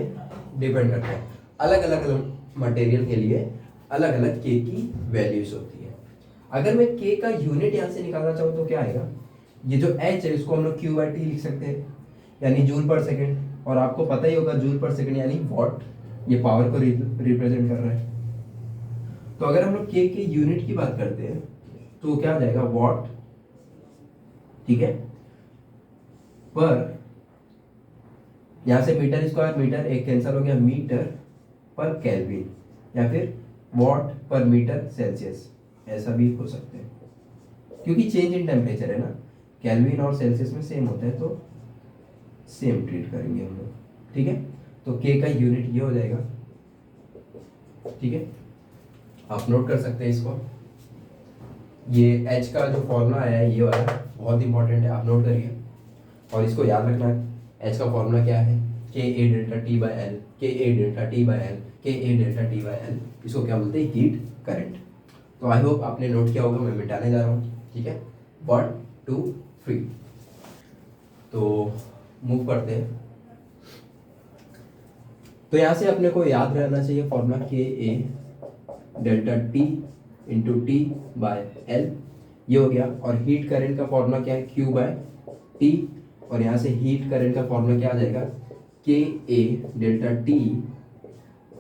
डिपेंड करता है, अलग अलग मटेरियल के लिए अलग अलग के की वैल्यूज होती है। अगर मैं के का यूनिट यहाँ से निकालना चाहूँ तो क्या आएगा, ये जो एच है इसको हम लोग क्यू बाई टी लिख सकते हैं, यानी जूल पर सेकेंड। और आपको पता ही होगा जूल पर सेकेंड यानी वॉट, ये पावर को रिप्रेजेंट कर रहा है। तो अगर हम लोग के यूनिट की बात करते हैं तो क्या आ जाएगा, वॉट, ठीक है, पर यहाँ से मीटर स्क्वायर मीटर एक कैंसिल हो गया, मीटर पर केल्विन, या फिर वॉट पर मीटर सेल्सियस, ऐसा भी हो सकते हैं, क्योंकि चेंज इन टेम्परेचर है ना, केल्विन और सेल्सियस में सेम होता है, तो सेम ट्रीट करेंगे हम लोग, ठीक है। तो के का यूनिट ये हो जाएगा, ठीक है, आप नोट कर सकते हैं इसको। ये एच का जो फॉर्मूला आया है ये वाला बहुत इंपॉर्टेंट है, आप नोट करिए और इसको याद रखना है। एच का फॉर्मूला क्या है, के A delta T by L, K A delta T by L, K A delta T by L, इसको क्या बोलते हैं, हीट करंट। तो आई होप आपने नोट किया होगा, मैं मिटाने जा रहा हूँ, ठीक है। 1 2 3, तो मूव करते हैं। तो यहाँ से अपने को याद रहना चाहिए formula, K A delta T into T by L, ये हो गया। और हीट करंट का फॉर्मूला क्या है, क्यू बाय टी, और यहाँ से हीट करंट का फॉर्मूला क्या आ जाएगा, के A delta T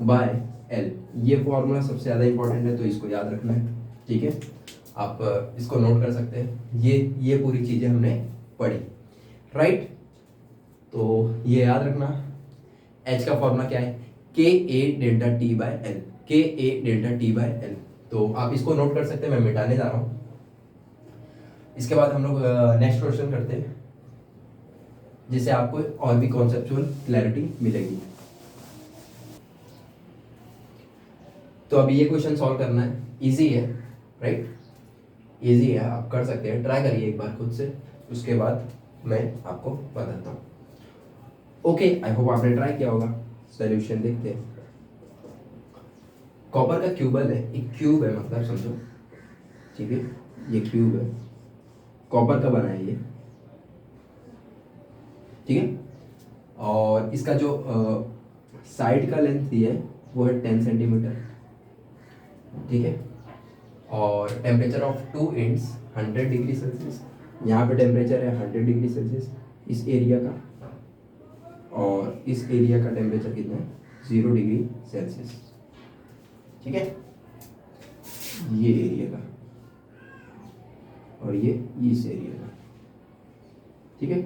by L. ये फॉर्मूला सबसे ज़्यादा इंपॉर्टेंट है, तो इसको याद रखना है, ठीक है। आप इसको नोट कर सकते हैं, ये पूरी चीज़ें हमने पढ़ी, राइट। तो ये याद रखना, एच का फॉर्मूला क्या है, के A delta T by L, K A delta T by L. तो आप इसको नोट कर सकते हैं, मैं मिटाने जा रहा हूँ। इसके बाद हम लोग नेक्स्ट क्वेश्चन करते हैं, जिससे आपको और भी कॉन्सेप्चुअल क्लैरिटी मिलेगी। तो अभी ये क्वेश्चन सॉल्व करना है, इजी है, राइट, इजी है, आप कर सकते हैं, ट्राई करिए एक बार खुद से, उसके बाद मैं आपको बताता हूँ। ओके, आई होप आपने ट्राई किया होगा। सॉल्यूशन देखते हैं। कॉपर का क्यूबल है, एक क्यूब है मतलब समझो, ठीक है, ये क्यूब है, कॉपर का बना है ये, ठीक है। और इसका जो साइड का लेंथ दिया है वो है 10 सेंटीमीटर, ठीक है। और temperature of 2 inch 100 degree Celsius, यहाँ पे टेम्परेचर है 100 डिग्री सेल्सियस इस एरिया का, और इस एरिया का टेम्परेचर कितना है, 0 डिग्री सेल्सियस, ठीक है, ये एरिया का, और ये इस एरिया का, ठीक है।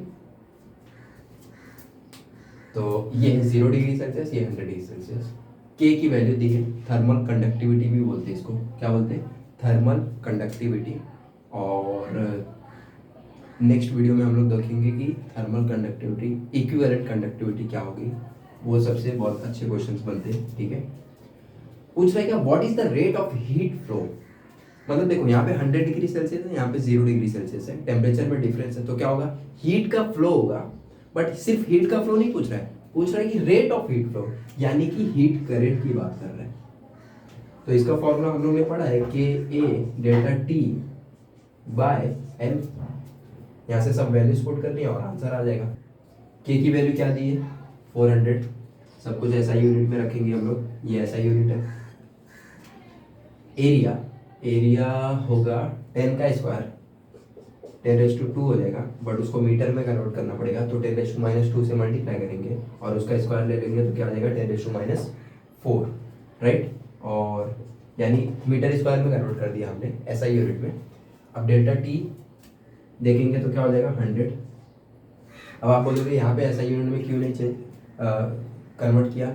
तो ये है 0 डिग्री सेल्सियस, ये 100 डिग्री सेल्सियस। के की वैल्यू दी है, थर्मल कंडक्टिविटी भी बोलते हैं इसको, क्या बोलते हैं, थर्मल कंडक्टिविटी। और नेक्स्ट वीडियो में हम लोग देखेंगे कि थर्मल कंडक्टिविटी इक्विवेलेंट कंडक्टिविटी क्या होगी, वो सबसे बहुत अच्छे क्वेश्चंस बनते हैं, ठीक है। पूछ रहा है क्या, what is the rate of heat flow, मतलब देखो यहाँ पे 100 डिग्री सेल्सियस है, यहाँ पे 0 डिग्री सेल्सियस है, टेम्परेचर में डिफरेंस है, तो क्या होगा, हीट का फ्लो होगा। बट सिर्फ हीट का फ्लो नहीं पूछ रहा है, पूछ रहा है कि रेट ऑफ हीट फ्लो, यानी कि हीट करंट की बात कर रहा है। तो इसका फॉर्मूला हम लोग ने पढ़ा है, के A delta T by L. यहाँ से सब वैल्यूज पुट करनी है और आंसर आ जाएगा। के की वैल्यू क्या दी है, 400, सब कुछ ऐसा यूनिट में रखेंगे हम लोग, ये ऐसा यूनिट है। एरिया होगा 10 का स्क्वायर, 10⁻² हो जाएगा, बट उसको मीटर में कन्वर्ट करना पड़ेगा, तो 10⁻² से मल्टीप्लाई करेंगे और उसका स्क्वायर ले लेंगे तो क्या आ जाएगा 10⁻⁴, राइट। और यानी मीटर स्क्वायर में कन्वर्ट कर दिया हमने SI यूनिट में। अब डेल्टा टी देखेंगे तो क्या हो जाएगा 100। अब आप बोलोगे यहाँ पे SI यूनिट में क्यों नहीं कन्वर्ट किया,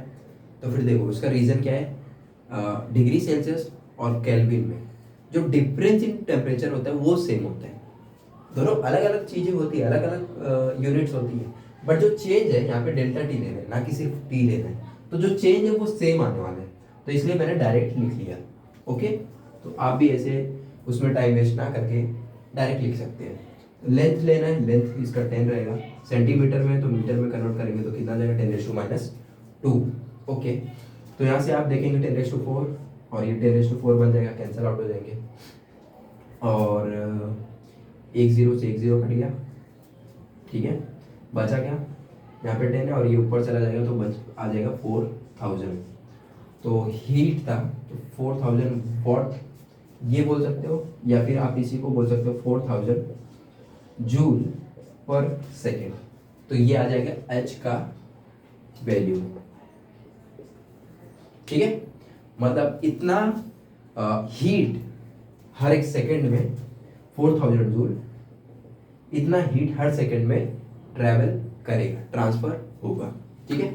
तो फिर देखो उसका रीज़न क्या है, डिग्री सेल्सियस और केल्विन में जो डिफरेंस इन टेम्परेचर होता है वो सेम होता है। दोनों अलग अलग चीज़ें होती है, अलग अलग यूनिट्स होती है, बट जो चेंज है यहाँ पे डेल्टा टी लेना है, ना कि सिर्फ टी लेना है, तो जो चेंज है वो सेम आने वाला है, तो इसलिए मैंने डायरेक्ट लिख लिया। ओके, तो आप भी ऐसे उसमें टाइम वेस्ट ना करके डायरेक्ट लिख सकते हैं। लेंथ लेना है, लेंथ इसका 10 रहेगा, सेंटीमीटर में तो मीटर में कन्वर्ट करेंगे तो कितना जाएगा 10⁻²। ओके, तो यहाँ से आप देखेंगे 10⁻⁴ और ये 10⁻⁴ बन जाएगा, कैंसिल आउट हो जाएंगे, और 1 0 से 1 0 कट गया, ठीक है। बचा क्या, यहाँ पे 10 है और ये ऊपर चला जाएगा तो बच आ जाएगा 4000। तो हीट था तो 4000 वॉट ये बोल सकते हो, या फिर आप इसी को बोल सकते हो 4000 जूल पर सेकेंड। तो ये आ जाएगा H का वैल्यू, ठीक है। मतलब इतना हीट हर एक सेकेंड में 4000 जूल, इतना हीट हर सेकेंड में ट्रैवल करेगा, ट्रांसफर होगा, ठीक है।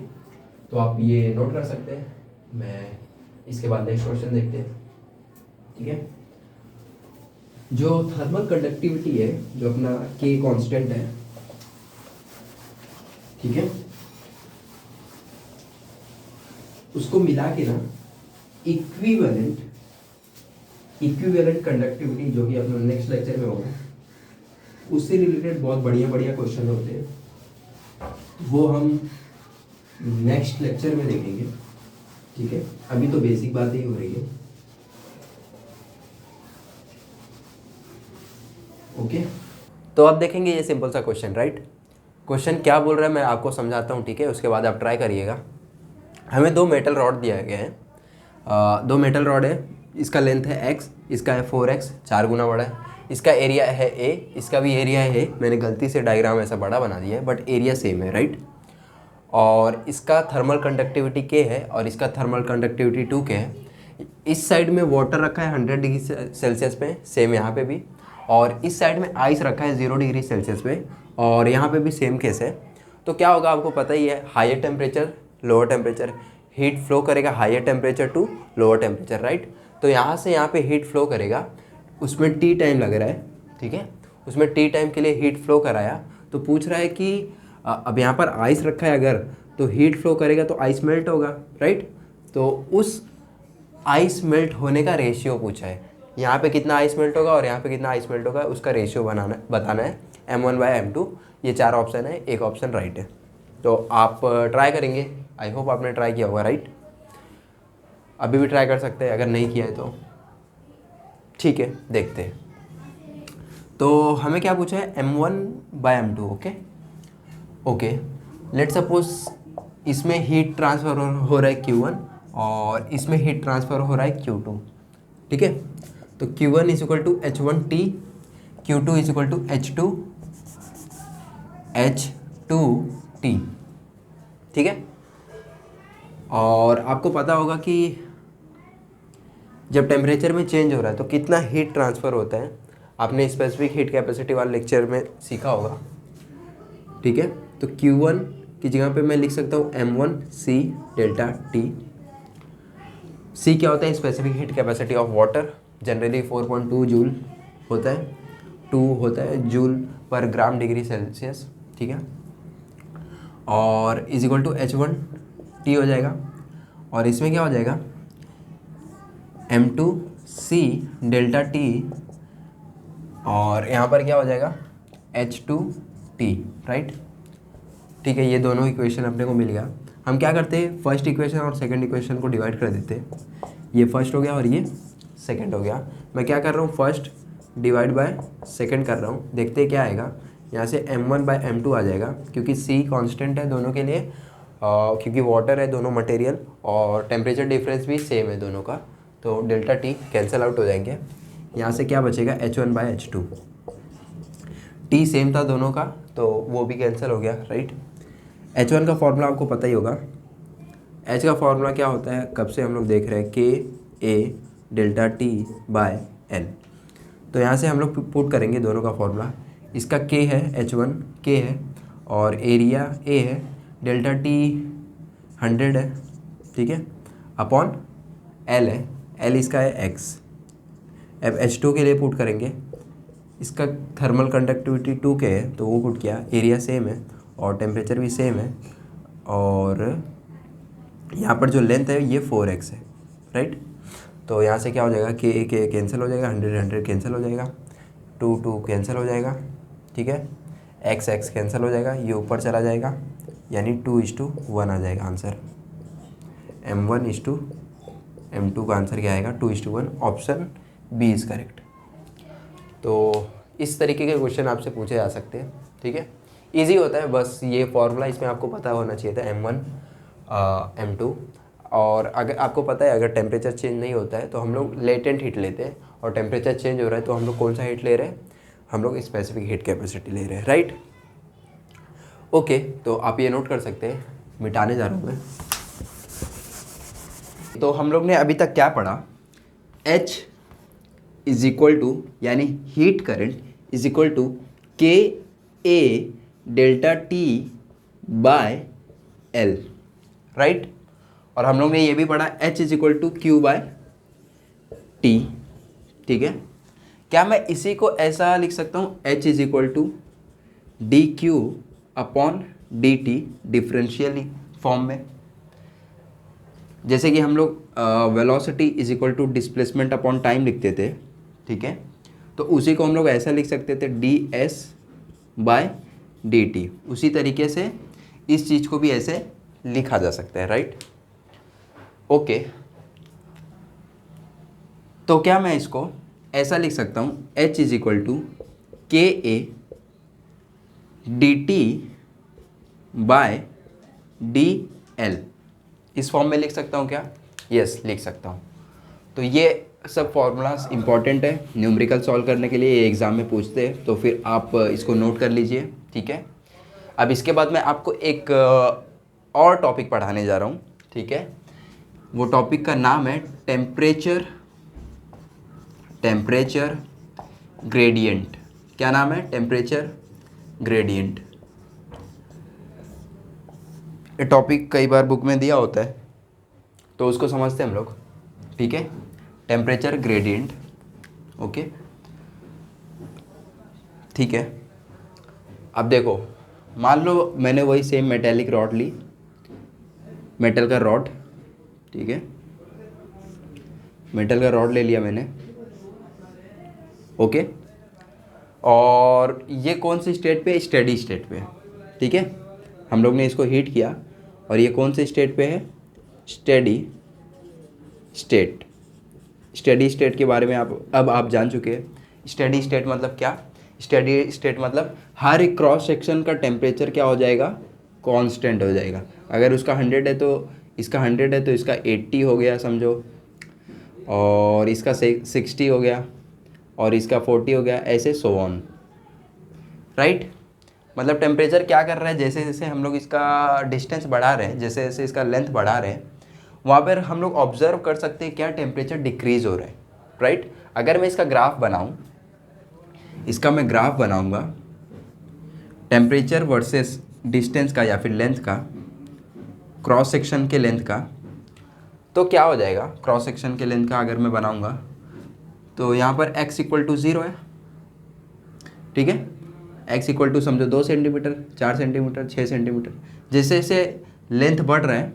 तो आप ये नोट कर सकते हैं। मैं इसके बाद नेक्स्ट क्वेश्चन देखते हैं, ठीक है। जो थर्मल कंडक्टिविटी है, जो अपना K कांस्टेंट है, ठीक है, उसको मिला के ना इक्विवेलेंट कंडक्टिविटी, जो कि अपना नेक्स्ट लेक्चर में होगा, उससे रिलेटेड बहुत बढ़िया बढ़िया क्वेश्चन होते हैं, वो हम नेक्स्ट लेक्चर में देखेंगे, ठीक है। अभी तो बेसिक बातें ही हो रही है, ओके। तो अब देखेंगे ये सिंपल सा क्वेश्चन, राइट। क्वेश्चन क्या बोल रहा है मैं आपको समझाता हूँ, ठीक है, उसके बाद आप ट्राई करिएगा। हमें 2 मेटल रॉड दिया गया है, 2 मेटल रॉड है, इसका लेंथ है x, इसका है 4x, 4 गुना बड़ा है, इसका एरिया है a, इसका भी एरिया है, मैंने गलती से डायग्राम ऐसा बड़ा बना दिया है बट एरिया सेम है, राइट। और इसका थर्मल कंडक्टिविटी K है और इसका थर्मल कंडक्टिविटी 2K है। इस साइड में वाटर रखा है 100 डिग्री सेल्सियस पे, सेम यहाँ पे भी, और इस साइड में आइस रखा है 0 डिग्री सेल्सियस पे, और यहाँ पे भी सेम केस है। तो क्या होगा आपको पता ही है, higher temperature lower temperature, heat flow करेगा higher temperature to lower temperature, right. तो यहाँ से यहाँ पे हीट फ्लो करेगा, उसमें T टाइम लग रहा है, ठीक है, उसमें T टाइम के लिए हीट फ्लो कराया। तो पूछ रहा है कि अब यहाँ पर आइस रखा है, अगर तो हीट फ्लो करेगा तो आइस मेल्ट होगा, राइट। तो उस आइस मेल्ट होने का रेशियो पूछा है, यहाँ पे कितना आइस मेल्ट होगा और यहाँ पे कितना आइस मेल्ट होगा, उसका रेशियो बताना है, m1/m2। ये 4 ऑप्शन है, एक ऑप्शन राइट है। तो आप ट्राई करेंगे, आई होप आपने ट्राई किया होगा, राइट। अभी भी ट्राई कर सकते हैं, अगर नहीं किया है तो ठीक है, देखते हैं। तो हमें क्या पूछा है, m1/m2, ओके। लेट सपोज इसमें हीट ट्रांसफ़र हो रहा है Q1 और इसमें हीट ट्रांसफ़र हो रहा है Q2, ठीक है। तो Q1 = H1T, Q2 = H2T, ठीक है। और आपको पता होगा कि जब टेम्परेचर में चेंज हो रहा है तो कितना हीट ट्रांसफ़र होता है, आपने स्पेसिफिक हीट कैपेसिटी वाले लेक्चर में सीखा होगा, ठीक है। तो Q1 की जगह पे मैं लिख सकता हूँ m1C डेल्टा T। C क्या होता है, specific heat capacity of water, generally 4.2 joule होता है, 2 होता है जूल पर ग्राम डिग्री सेल्सियस, ठीक है। और = H1T हो जाएगा, और इसमें क्या हो जाएगा m2C डेल्टा T, और यहाँ पर क्या हो जाएगा H2T, राइट, ठीक है। ये दोनों इक्वेशन अपने को मिल गया। हम क्या करते हैं, फर्स्ट इक्वेशन और सेकंड इक्वेशन को डिवाइड कर देते हैं। ये फर्स्ट हो गया और ये सेकंड हो गया। मैं क्या कर रहा हूँ, फर्स्ट डिवाइड बाय सेकंड कर रहा हूँ, देखते हैं क्या आएगा। यहाँ से m1/m2 आ जाएगा, क्योंकि C कांस्टेंट है दोनों के लिए, क्योंकि वाटर है दोनों मटेरियल, और टेम्परेचर डिफरेंस भी सेम है दोनों का, तो डेल्टा T कैंसिल आउट हो जाएंगे। यहाँ से क्या बचेगा, H1/H2। टी सेम था दोनों का, तो वो भी कैंसिल हो गया, राइट। H1 का फॉर्मूला आपको पता ही होगा। H का फॉर्मूला क्या होता है, कब से हम लोग देख रहे हैं, के A delta T by L. तो यहाँ से हम लोग पुट करेंगे दोनों का फॉर्मूला। इसका के है, H1 के है, और एरिया ए है, डेल्टा टी 100 है, ठीक है, अपॉन एल है, एल इसका है एक्स। अब H2 के लिए पुट करेंगे, इसका थर्मल कंडक्टिविटी 2K है, तो वो पुट किया, एरिया सेम है और टेम्परेचर भी सेम है, और यहाँ पर जो लेंथ है ये 4x है, राइट। तो यहाँ से क्या हो जाएगा, के कैंसिल हो जाएगा, 100 कैंसिल हो जाएगा, 2 कैंसिल हो जाएगा, ठीक है, x कैंसिल हो जाएगा, ये ऊपर चला जाएगा, यानी 2:1 आ जाएगा आंसर। M1:M2 का आंसर क्या आएगा, 2:1। Option B is correct. तो इस तरीके के क्वेश्चन आपसे पूछे जा सकते हैं, ठीक है, इजी होता है, बस ये फॉर्मूला इसमें आपको पता होना चाहिए था, M1 M2। और अगर आपको पता है अगर टेम्परेचर चेंज नहीं होता है तो हम लोग लेटेंट हीट लेते हैं, और टेम्परेचर चेंज हो रहा है तो हम लोग कौन सा हीट ले रहे हैं, हम लोग स्पेसिफिक हीट कैपेसिटी ले रहे हैं, राइट। ओके, तो आप ये नोट कर सकते हैं, मिटाने जा रहा हूँ मैं। तो हम लोग ने अभी तक क्या पढ़ा, H इज इक्वल टू, यानी heat current is equal to K A delta T by L, right. और हम लोग ने ये भी पढ़ा H is equal to Q by T, ठीक है। क्या मैं इसी को ऐसा लिख सकता हूँ, H is equal to D Q upon D T, differential form में, जैसे कि हम लोग velocity is equal to displacement upon time लिखते थे, ठीक है। तो उसी को हम लोग ऐसा लिख सकते थे, D S by D T. उसी तरीके से इस चीज़ को भी ऐसे लिखा जा सकता है, राइट। ओके, तो क्या मैं इसको ऐसा लिख सकता हूँ, H is equal to K A D T by D L, इस फॉर्म में लिख सकता हूँ क्या, यस लिख सकता हूँ। तो ये सब फॉर्मूलाज इंपॉर्टेंट है न्यूमेरिकल सॉल्व करने के लिए, ये एग्ज़ाम में पूछते हैं, तो फिर आप इसको नोट कर लीजिए, ठीक है। अब इसके बाद मैं आपको एक और टॉपिक पढ़ाने जा रहा हूँ, ठीक है। वो टॉपिक का नाम है टेम्परेचर ग्रेडियंट। क्या नाम है, टेम्परेचर ग्रेडियंट। ये टॉपिक कई बार बुक में दिया होता है, तो उसको समझते हैं हम लोग, ठीक है। टेम्परेचर ग्रेडियंट, ओके, ठीक है। अब देखो, मान लो मैंने वही सेम मेटेलिक रॉड ली, मेटल का रॉड, ठीक है, मेटल का रॉड ले लिया मैंने, ओके। और ये कौन सी स्टेट पे, स्टेडी स्टेट पे, ठीक है। हम लोग ने इसको हीट किया, और ये कौन से स्टेट पे है, स्टेडी स्टेट। स्टेडी स्टेट के बारे में आप जान चुके हैं। स्टेडी स्टेट मतलब क्या, स्टेडी स्टेट मतलब हर एक क्रॉस सेक्शन का टेम्परेचर क्या हो जाएगा, कांस्टेंट हो जाएगा। अगर उसका 100 है तो इसका 100 है, तो इसका 80 हो गया समझो, और इसका 60 हो गया, और इसका 40 हो गया, ऐसे सो ऑन, राइट। मतलब टेम्परेचर क्या कर रहा है, जैसे जैसे हम लोग इसका डिस्टेंस बढ़ा रहे हैं, जैसे जैसे इसका लेंथ बढ़ा रहे हैं, वहाँ पर हम लोग ऑब्जर्व कर सकते हैं क्या टेम्परेचर डिक्रीज़ हो रहा है, राइट। अगर मैं इसका ग्राफ बनाऊँ, इसका मैं ग्राफ बनाऊँगा टेम्परेचर वर्सेस डिस्टेंस का या फिर लेंथ का, क्रॉस सेक्शन के लेंथ का, तो क्या हो जाएगा, क्रॉस सेक्शन के लेंथ का अगर मैं बनाऊँगा तो यहाँ पर x इक्वल टू 0 है, ठीक है। x इक्वल टू समझो 2 सेंटीमीटर, 4 सेंटीमीटर, 6 सेंटीमीटर। जैसे जैसे लेंथ बढ़ रहा है,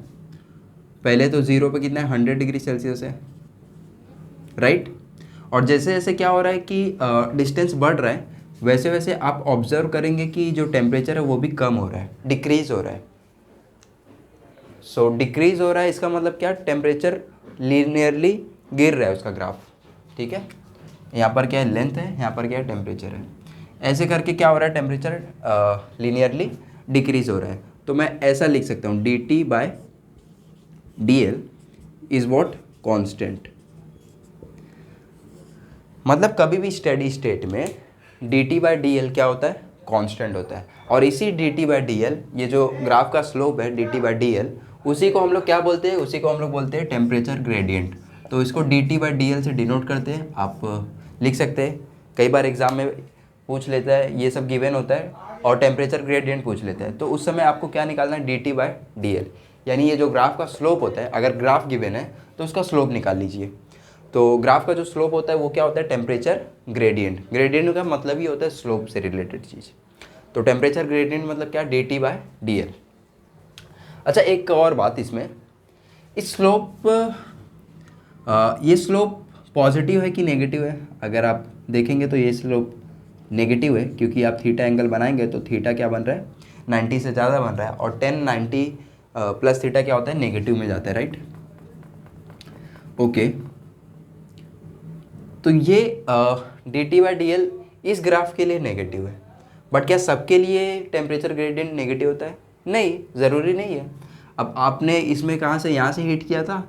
पहले तो 0 पे कितना है, 100 डिग्री सेल्सियस है, राइट। और जैसे जैसे क्या हो रहा है कि डिस्टेंस बढ़ रहा है, वैसे वैसे आप ऑब्जर्व करेंगे कि जो टेम्परेचर है वो भी कम हो रहा है, डिक्रीज़ हो रहा है। सो डिक्रीज़ हो रहा है, इसका मतलब क्या, टेम्परेचर लीनियरली गिर रहा है उसका ग्राफ, ठीक है। यहाँ पर क्या है, लेंथ है, यहाँ पर क्या है, टेम्परेचर है। ऐसे करके क्या हो रहा है, टेम्परेचर लीनियरली डिक्रीज़ हो रहा है। तो मैं ऐसा लिख सकता हूँ, D T by D L is what, constant. मतलब कभी भी स्टेडी स्टेट में D T by D L क्या होता है, कांस्टेंट होता है। और इसी D T by D L, ये जो ग्राफ का स्लोप है D T by D L, उसी को हम लोग क्या बोलते हैं, उसी को हम लोग बोलते हैं टेम्परेचर ग्रेडियंट। तो इसको D T by D L से डिनोट करते हैं, आप लिख सकते हैं। कई बार एग्जाम में पूछ लेता है, ये सब गिवन होता है और टेम्परेचर ग्रेडियंट पूछ लेता है, तो उस समय आपको क्या निकालना है, D T by D L, यानी ये जो ग्राफ का स्लोप होता है, अगर ग्राफ गिवन है तो उसका स्लोप निकाल लीजिए। तो ग्राफ का जो स्लोप होता है वो क्या होता है, टेम्परेचर ग्रेडियंट। ग्रेडियंट का मतलब ही होता है स्लोप से रिलेटेड चीज़। तो टेम्परेचर ग्रेडियंट मतलब क्या, D T by D L. अच्छा, एक और बात इसमें, इस स्लोप, ये स्लोप पॉजिटिव है कि नेगेटिव है? अगर आप देखेंगे तो ये स्लोप नेगेटिव है, क्योंकि आप थीटा एंगल बनाएंगे तो थीटा क्या बन रहा है, 90 से ज़्यादा बन रहा है, और 10 90 प्लस थीटा क्या होता है, नेगेटिव में जाता है, राइट। ओके, तो ये D T by D L इस ग्राफ के लिए नेगेटिव है, बट क्या सबके लिए टेम्परेचर ग्रेडियंट नेगेटिव होता है? नहीं, ज़रूरी नहीं है। अब आपने इसमें कहाँ से, यहाँ से हीट किया था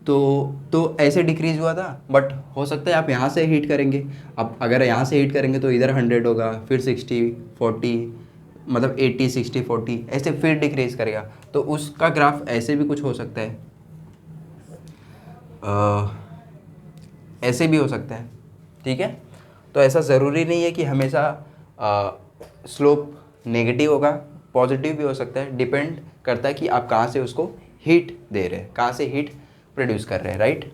तो ऐसे डिक्रीज हुआ था, बट हो सकता है आप यहाँ से हीट करेंगे। अब अगर यहाँ से हीट करेंगे तो इधर 100 होगा, फिर 60 40, मतलब 80 60 40 ऐसे फिर डिक्रीज करेगा, तो उसका ग्राफ ऐसे भी कुछ हो सकता है, ऐसे भी हो सकता है, ठीक है। तो ऐसा ज़रूरी नहीं है कि हमेशा स्लोप नेगेटिव होगा, पॉजिटिव भी हो सकता है, डिपेंड करता है कि आप कहाँ से उसको हीट दे रहे हैं, कहाँ से हीट प्रोड्यूस कर रहे हैं, राइट।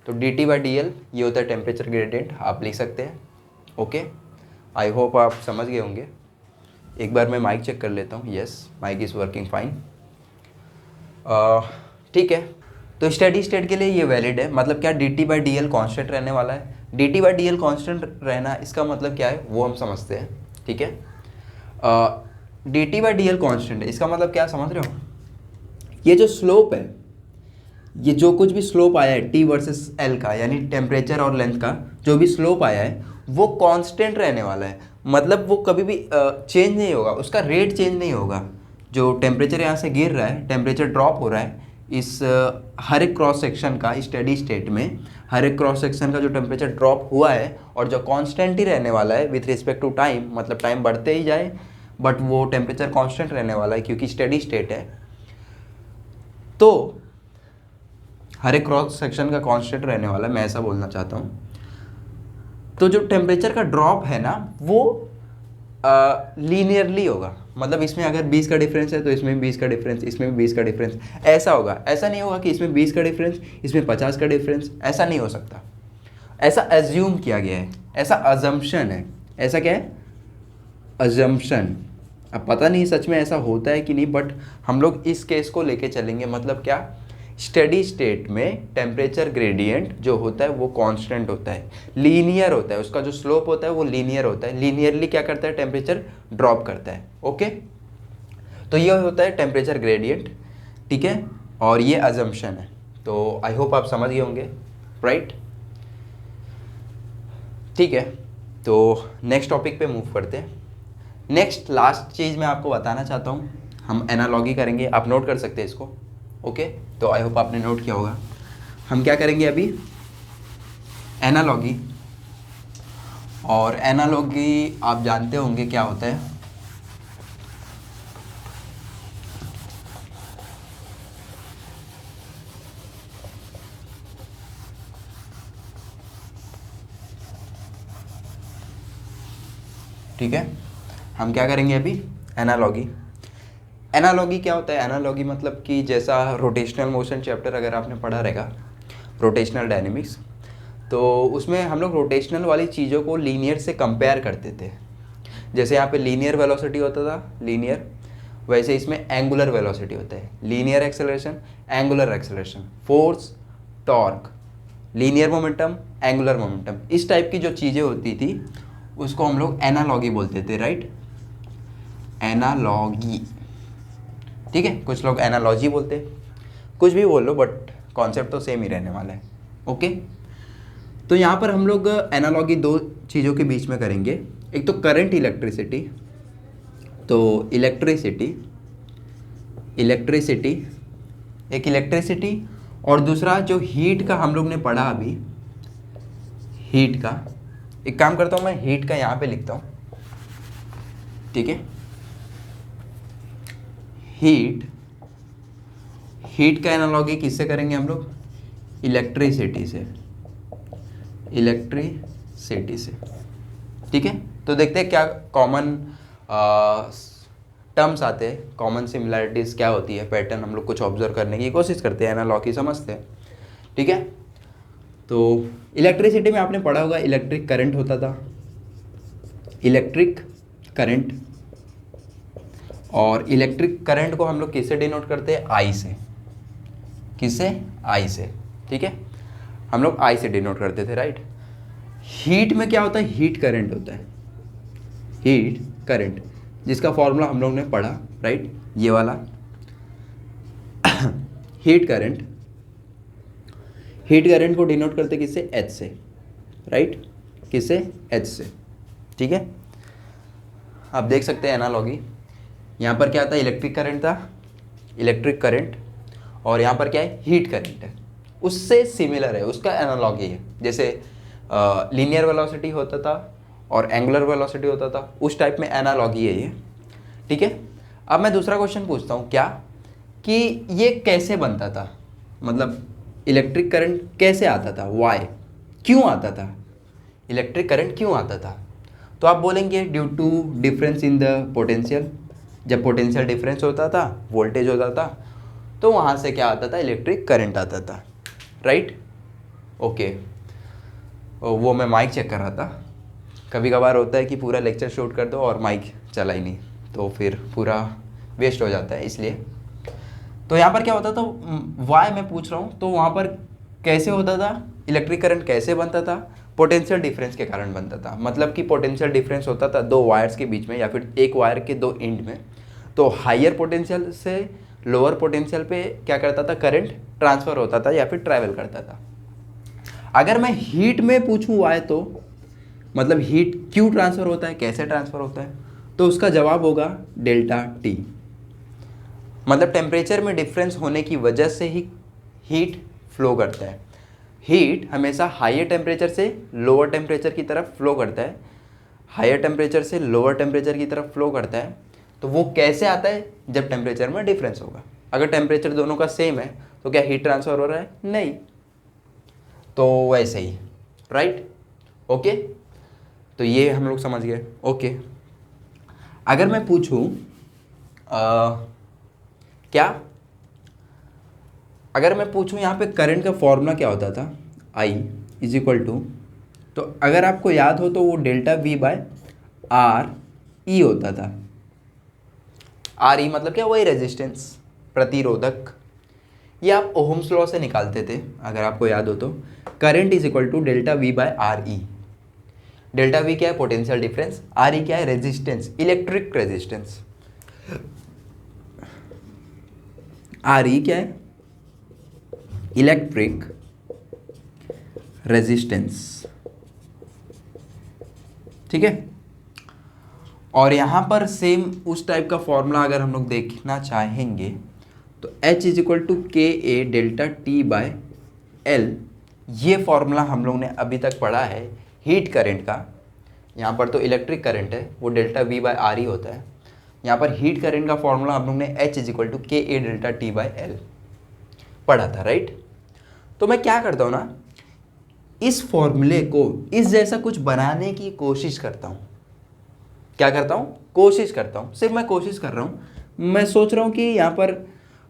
तो D T by D L ये होता है टेम्परेचर ग्रेडियंट, आप लिख सकते हैं। ओके, आई होप आप समझ गए होंगे। एक बार मैं माइक चेक कर लेता हूँ, yes mike is working fine, ठीक है। तो स्टेडी स्टेट के लिए ये वैलिड है, मतलब क्या, D T by D L constant रहने वाला है। D T by D L constant रहना, इसका मतलब क्या है वो हम समझते हैं, ठीक है। D T by D L constant है, इसका मतलब क्या, समझ रहे हो? ये जो स्लोप है, ये जो कुछ भी स्लोप आया है टी वर्सेस एल का, यानी टेम्परेचर और लेंथ का जो भी स्लोप आया है वो कांस्टेंट रहने वाला है, मतलब वो कभी भी चेंज नहीं होगा, उसका रेट चेंज नहीं होगा। जो टेम्परेचर यहाँ से गिर रहा है, टेम्परेचर ड्रॉप हो रहा है, इस हर एक क्रॉस सेक्शन का स्टेडी स्टेट में हर एक क्रॉस सेक्शन का जो टेम्परेचर ड्रॉप हुआ है और जो कांस्टेंट ही रहने वाला है विथ रिस्पेक्ट टू टाइम, मतलब टाइम बढ़ते ही जाए बट वो टेम्परेचर कांस्टेंट रहने वाला है क्योंकि स्टेडी स्टेट है। तो हर एक क्रॉस सेक्शन का कांस्टेंट रहने वाला है, मैं ऐसा बोलना चाहता हूँ। तो जो टेम्परेचर का ड्रॉप है ना वो लीनियरली होगा, मतलब इसमें अगर 20 का डिफरेंस है तो इसमें भी 20 का डिफरेंस, इसमें भी 20 का डिफरेंस, ऐसा होगा। ऐसा नहीं होगा कि इसमें 20 का डिफरेंस इसमें 50 का डिफरेंस, ऐसा नहीं हो सकता। ऐसा एज्यूम किया गया है, ऐसा अजम्पशन है। ऐसा क्या है, अजम्पशन। अब पता नहीं सच में ऐसा होता है कि नहीं, बट हम लोग इस केस को लेके चलेंगे। मतलब क्या, स्टेडी स्टेट में टेम्परेचर ग्रेडियंट जो होता है वो कांस्टेंट होता है, लीनियर होता है, उसका जो स्लोप होता है वो लीनियर होता है। लीनियरली क्या करता है, टेम्परेचर ड्रॉप करता है। ओके, तो ये होता है टेम्परेचर ग्रेडियंट, ठीक है, और ये अजम्पशन है। तो आई होप आप समझ गए होंगे, राइट। ठीक है, तो नेक्स्ट टॉपिक पे मूव करते हैं। नेक्स्ट लास्ट चीज़ मैं आपको बताना चाहता हूँ, हम एनालॉगी करेंगे, आप नोट कर सकते हैं इसको। ओके, तो आई होप आपने नोट किया होगा। हम क्या करेंगे अभी, एनालॉगी। और एनालॉगी आप जानते होंगे क्या होता है। ठीक है, हम क्या करेंगे अभी, एनालॉगी। एनालॉगी क्या होता है, एनालॉगी मतलब कि जैसा रोटेशनल मोशन चैप्टर अगर आपने पढ़ा रहेगा, रोटेशनल डायनेमिक्स, तो उसमें हम लोग रोटेशनल वाली चीज़ों को लीनियर से कंपेयर करते थे। जैसे यहाँ पे लीनियर वेलोसिटी होता था, लीनियर, वैसे इसमें एंगुलर वेलोसिटी होता है। Linear acceleration, angular acceleration, force, torque, linear momentum, angular momentum, इस टाइप की जो चीज़ें होती थी उसको हम लोग एनालॉगी बोलते थे, राइट। एनालॉगी, ठीक है, कुछ लोग एनालॉजी बोलते हैं, कुछ भी बोल लो, बट कॉन्सेप्ट तो सेम ही रहने वाला है। ओके, तो यहाँ पर हम लोग एनालॉगी दो चीज़ों के बीच में करेंगे। एक तो करंट इलेक्ट्रिसिटी, तो इलेक्ट्रिसिटी एक इलेक्ट्रिसिटी, और दूसरा जो हीट का हम लोग ने पढ़ा अभी, हीट का, एक काम करता हूँ, मैं हीट का यहाँ पे लिखता हूँ, ठीक है। हीट का एनालॉजी किससे करेंगे हम लोग? इलेक्ट्रिसिटी से, ठीक है। तो देखते हैं क्या कॉमन टर्म्स आते हैं, कॉमन सिमिलैरिटीज़ क्या होती है, पैटर्न हम लोग कुछ ऑब्जर्व करने की कोशिश करते हैं, एनालॉजी समझते हैं, ठीक है। तो इलेक्ट्रिसिटी में आपने पढ़ा होगा इलेक्ट्रिक करंट होता था, इलेक्ट्रिक करंट, और इलेक्ट्रिक करंट को हम लोग किससे डिनोट करते हैं? आई से। किससे? आई से, ठीक है। हम लोग आई से डिनोट करते थे, राइट। हीट में क्या होता है? हीट करंट होता है, हीट करंट, जिसका फॉर्मूला हम लोग ने पढ़ा, राइट, ये वाला हीट करंट को डिनोट करते किससे? एच से, राइट, किससे? एच से, ठीक है। आप देख सकते हैं एनालॉगी, यहाँ पर क्या था? इलेक्ट्रिक करंट था, इलेक्ट्रिक करंट, और यहाँ पर क्या है? हीट करंट है, उससे सिमिलर है, उसका एनालॉगी है। जैसे लीनियर वेलोसिटी होता था और एंगुलर वेलोसिटी होता था, उस टाइप में एनालॉगी है ये, ठीक है। अब मैं दूसरा क्वेश्चन पूछता हूँ, क्या कि ये कैसे बनता था, मतलब इलेक्ट्रिक करंट कैसे आता था, वाई, क्यों आता था, इलेक्ट्रिक करंट क्यों आता था? तो आप बोलेंगे due to difference in the potential. जब पोटेंशियल डिफरेंस होता था, वोल्टेज होता था, तो वहाँ से क्या आता था? इलेक्ट्रिक करंट आता था, राइट, ओके। वो मैं माइक चेक कर रहा था, कभी कभार होता है कि पूरा लेक्चर शूट कर दो और माइक चला ही नहीं, तो फिर पूरा वेस्ट हो जाता है, इसलिए। तो यहाँ पर क्या होता था, वाई मैं पूछ रहा हूँ, तो वहाँ पर कैसे होता था, इलेक्ट्रिक करंट कैसे बनता था? पोटेंशियल डिफरेंस के कारण बनता था। मतलब कि पोटेंशियल डिफरेंस होता था दो वायर्स के बीच में, या फिर एक वायर के दो एंड में, तो हायर पोटेंशियल से लोअर पोटेंशियल पे क्या करता था? करंट ट्रांसफ़र होता था या फिर ट्रैवल करता था। अगर मैं हीट में पूछूं वाई, तो मतलब हीट क्यों ट्रांसफ़र होता है, कैसे ट्रांसफ़र होता है, तो उसका जवाब होगा डेल्टा टी। मतलब टेम्परेचर में डिफरेंस होने की वजह से ही हीट फ्लो करता है। हीट हमेशा हायर टेम्परेचर से लोअर टेम्परेचर की तरफ फ्लो करता है, हायर टेम्परेचर से लोअर टेम्परेचर की तरफ फ्लो करता है। तो वो कैसे आता है? जब टेम्परेचर में डिफरेंस होगा। अगर टेम्परेचर दोनों का सेम है तो क्या हीट ट्रांसफ़र हो रहा है? नहीं। तो वैसे ही, राइट, ओके। तो ये हम लोग समझ गए, ओके। अगर मैं पूछूं क्या, अगर मैं पूछूं यहाँ पे करंट का फॉर्मूला क्या होता था? आई इज इक्वल टू, तो अगर आपको याद हो तो वो delta V by R E होता था। आर ई मतलब क्या? वही रेजिस्टेंस, प्रतिरोधक। ये आप ओहम्स लॉ से निकालते थे, अगर आपको याद हो तो। Current is equal to delta V by R E. Delta V क्या है? Potential difference. आर ई क्या है? Resistance, electric resistance. R E क्या है? इलेक्ट्रिक रेजिस्टेंस, ठीक है। और यहाँ पर सेम उस टाइप का फॉर्मूला अगर हम लोग देखना चाहेंगे तो H is equal to K A delta T by L. ये फॉर्मूला हम लोग ने अभी तक पढ़ा है हीट करंट का। यहाँ पर तो इलेक्ट्रिक करंट है, वो delta V by R E होता है। यहाँ पर हीट करंट का फॉर्मूला हम लोग ने H is equal to K A delta T by L पढ़ा था, राइट। तो मैं क्या करता हूँ ना, इस फॉर्मूले को इस जैसा कुछ बनाने की कोशिश करता हूँ। क्या करता हूँ? कोशिश करता हूँ, सिर्फ मैं कोशिश कर रहा हूँ। मैं सोच रहा हूँ कि यहाँ पर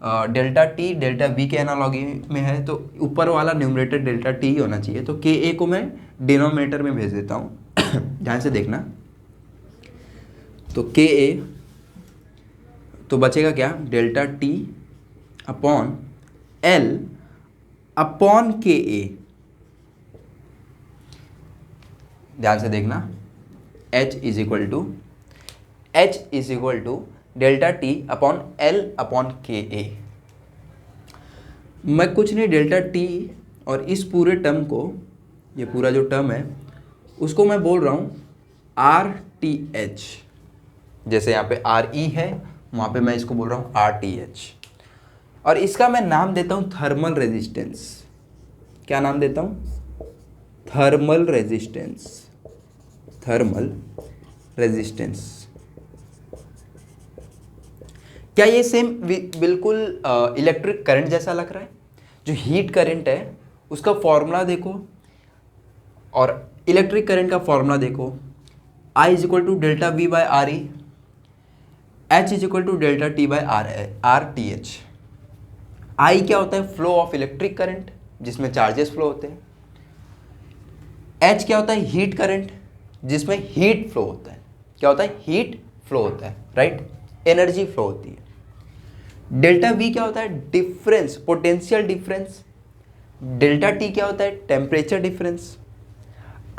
डेल्टा टी डेल्टा वी के एनालॉगी में है, तो ऊपर वाला न्यूमरेटर डेल्टा टी ही होना चाहिए। तो के ए को मैं डिनोमिनेटर में भेज देता हूँ ध्यान से देखना। तो के ए तो बचेगा क्या? Delta T upon L upon K A. ध्यान से देखना, H is equal to delta T upon L upon K A. मैं कुछ नहीं, डेल्टा टी और इस पूरे टर्म को, ये पूरा जो टर्म है उसको मैं बोल रहा हूँ आर टी एच। जैसे यहाँ पे आर ई है, वहाँ पे मैं इसको बोल रहा हूँ आर टी एच। और इसका मैं नाम देता हूँ थर्मल रेजिस्टेंस। क्या नाम देता हूँ? Thermal resistance. Thermal resistance. क्या ये सेम बिल्कुल इलेक्ट्रिक करंट जैसा लग रहा है? जो हीट करंट है उसका फॉर्मूला देखो और इलेक्ट्रिक करंट का फॉर्मूला देखो, I is equal to delta V by R E, H is equal to delta T by R T H. I क्या होता है? फ्लो ऑफ इलेक्ट्रिक करंट जिसमें चार्जेस फ्लो होते हैं। H क्या होता है? हीट करंट जिसमें हीट फ्लो होता है। क्या होता है? हीट फ्लो होता है, राइट? एनर्जी फ्लो होती है। डेल्टा V क्या होता है? Difference, potential difference. Delta T क्या होता है? Temperature difference.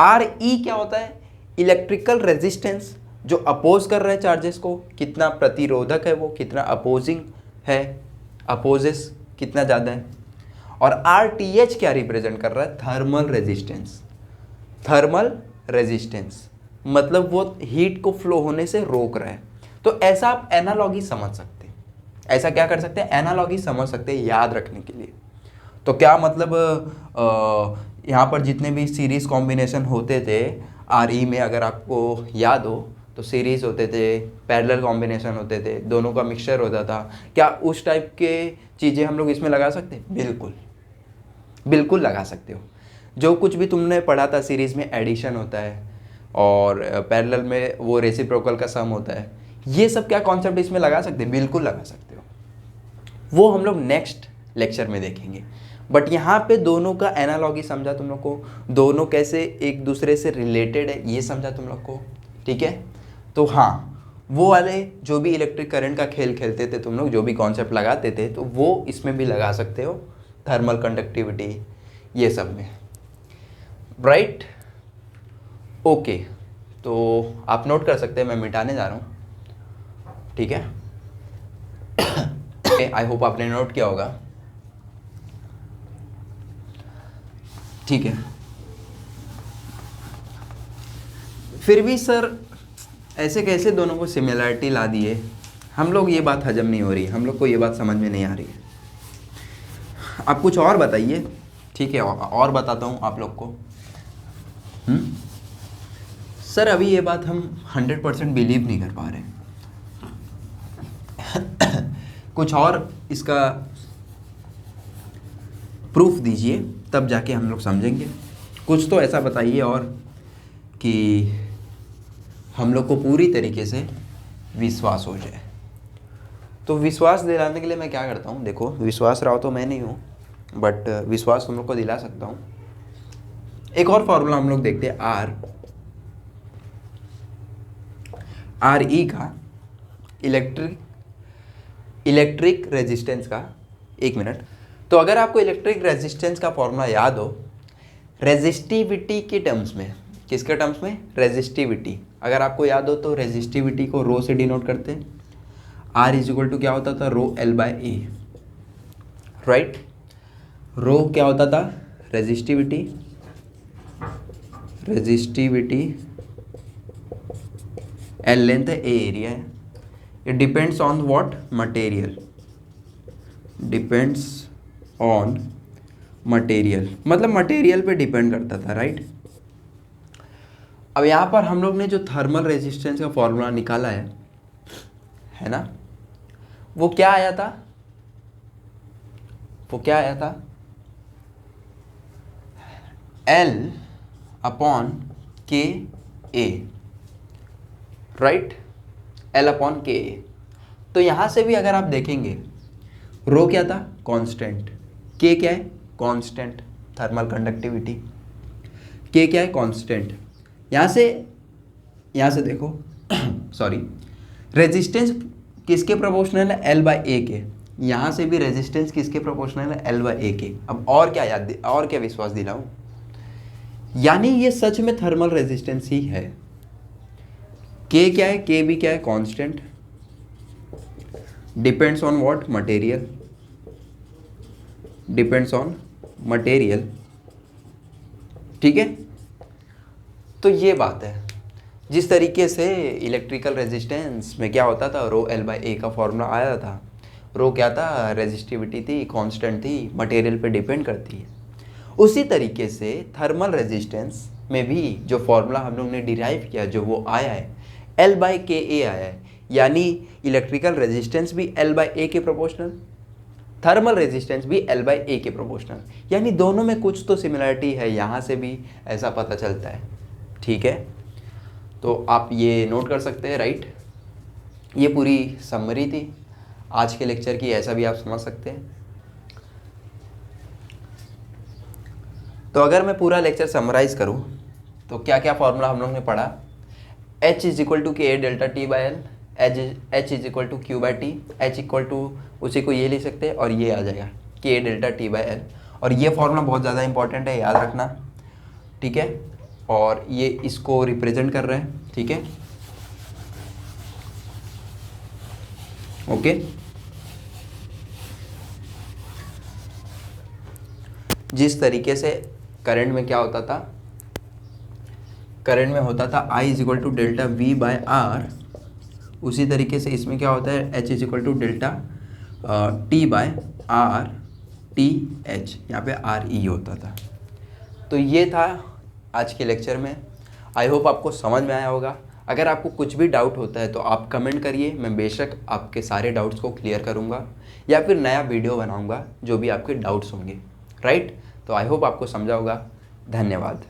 आर ई क्या होता है? इलेक्ट्रिकल रेजिस्टेंस, जो अपोज कर रहा है चार्जेस को, कितना प्रतिरोधक है वो, कितना अपोजिंग है, अपोजेस कितना ज़्यादा है। और आर टी एच क्या रिप्रेजेंट कर रहा है? Thermal resistance. थर्मल रेजिस्टेंस मतलब वो हीट को फ्लो होने से रोक रहा है। तो ऐसा आप एनालॉगी समझ सकते हैं। ऐसा क्या कर सकते हैं? एनालॉगी समझ सकते हैं याद रखने के लिए। तो क्या मतलब यहाँ पर जितने भी सीरीज कॉम्बिनेशन होते थे आर ई में, अगर आपको याद हो तो सीरीज होते थे, पैरेलल कॉम्बिनेशन होते थे, दोनों का मिक्सचर होता था। क्या उस टाइप के चीज़ें हम लोग इसमें लगा सकते हैं? बिल्कुल बिल्कुल लगा सकते हो। जो कुछ भी तुमने पढ़ा था सीरीज में, एडिशन होता है और पैरेलल में वो रेसिप्रोकल का सम होता है, ये सब क्या कॉन्सेप्ट इसमें लगा सकते हैं? बिल्कुल लगा सकते हो। वो हम लोग नेक्स्ट लेक्चर में देखेंगे। बट यहाँ पे दोनों का एनालॉगी समझा तुम लोग को, दोनों कैसे एक दूसरे से रिलेटेड है ये समझा तुम लोग को, ठीक है? तो हाँ, वो वाले जो भी इलेक्ट्रिक करंट का खेल खेलते थे तुम लोग, जो भी कॉन्सेप्ट लगाते थे, तो वो इसमें भी लगा सकते हो, थर्मल कंडक्टिविटी ये सब में, राइट? ओके, तो आप नोट कर सकते हैं, मैं मिटाने जा रहा हूँ, ठीक है? आई होप आपने नोट किया होगा, ठीक है? फिर भी सर ऐसे कैसे दोनों को सिमिलरिटी ला दिए? हम लोग ये बात हजम नहीं हो रही, हम लोग को ये बात समझ में नहीं आ रही है। आप कुछ और बताइए, ठीक है? और बताता हूँ आप लोग को। सर अभी ये बात हम 100% बिलीव नहीं कर पा रहे। कुछ और इसका प्रूफ दीजिए, तब जाके हम लोग समझेंगे। कुछ तो ऐसा बताइए और कि हम लोग को पूरी तरीके से विश्वास हो जाए। तो विश्वास दिलाने के लिए मैं क्या करता हूँ, देखो, विश्वास राव तो मैं नहीं हूँ, बट विश्वास तुम लोग को दिला सकता हूँ। एक और फॉर्मूला हम लोग देखते हैं, आर ई का इलेक्ट्रिक रेजिस्टेंस का। एक मिनट। तो अगर आपको इलेक्ट्रिक रेजिस्टेंस का फॉर्मूला याद हो रेजिस्टिविटी के टर्म्स में, किसके टर्म्स में? रेजिस्टिविटी। अगर आपको याद हो तो रेजिस्टिविटी को रो से डिनोट करते हैं। आर इज इक्वल टू क्या होता था? Rho L by A, right? Rho क्या होता था? रेजिस्टिविटी एल लेंथ है, ए एरिया है। It depends on what? Material. Depends on material मतलब मटेरियल पे डिपेंड करता था, राइट? अब यहाँ पर हम लोग ने जो थर्मल रेजिस्टेंस का फॉर्मूला निकाला है ना, वो क्या आया था? L अपॉन के ए, राइट? L अपॉन के ए। तो यहाँ से भी अगर आप देखेंगे, रो क्या था? कांस्टेंट। के क्या है? Constant thermal conductivity. के क्या है? कांस्टेंट। यहाँ से देखो सॉरी, रेजिस्टेंस किसके प्रोपोर्शनल है? L बाय ए के। यहाँ से भी रेजिस्टेंस किसके प्रोपोर्शनल है? L बाय ए के। अब और क्या विश्वास दिलाऊं? यानी ये सच में थर्मल रेजिस्टेंस ही है। के क्या है? के भी क्या है? Constant. Depends on what? Material. Depends on material, ठीक है? तो ये बात है। जिस तरीके से इलेक्ट्रिकल रेजिस्टेंस में क्या होता था, रो एल बाई ए का फॉर्मूला आया था। रो क्या था? रेजिस्टिविटी थी, कांस्टेंट थी, मटेरियल पे डिपेंड करती है। उसी तरीके से थर्मल रेजिस्टेंस में भी जो फॉर्मूला हम लोग ने डिराइव किया जो वो आया है L/KA आया है, यानी इलेक्ट्रिकल रेजिस्टेंस भी L/A के प्रोपोर्शनल, थर्मल रेजिस्टेंस भी L/A के प्रोपोर्शनल, यानी दोनों में कुछ तो सिमिलरिटी है, यहाँ से भी ऐसा पता चलता है। ठीक है, तो आप ये नोट कर सकते हैं, राइट। ये पूरी समरी थी आज के लेक्चर की, ऐसा भी आप समझ सकते हैं। तो अगर मैं पूरा लेक्चर समराइज़ करूं तो क्या क्या फॉर्मूला हम लोग ने पढ़ा। H is equal to KA delta T/L, H is equal to Q/T, H equal to उसी को ये लिख सकते हैं और ये आ जाएगा KA डेल्टा T/L। और ये फॉर्मूला बहुत ज़्यादा इंपॉर्टेंट है, याद रखना। ठीक है, और ये इसको रिप्रेजेंट कर रहे हैं। ठीक है, ओके। जिस तरीके से करंट में क्या होता था, करंट में होता था I is equal to delta V/R, उसी तरीके से इसमें क्या होता है H is equal to delta T/R TH, यहाँ पे RE होता था। तो ये था आज के लेक्चर में। आई होप आपको समझ में आया होगा। अगर आपको कुछ भी डाउट होता है तो आप कमेंट करिए, मैं बेशक आपके सारे डाउट्स को क्लियर करूँगा या फिर नया वीडियो बनाऊँगा जो भी आपके डाउट्स होंगे, राइट। तो आई होप आपको समझा होगा। धन्यवाद।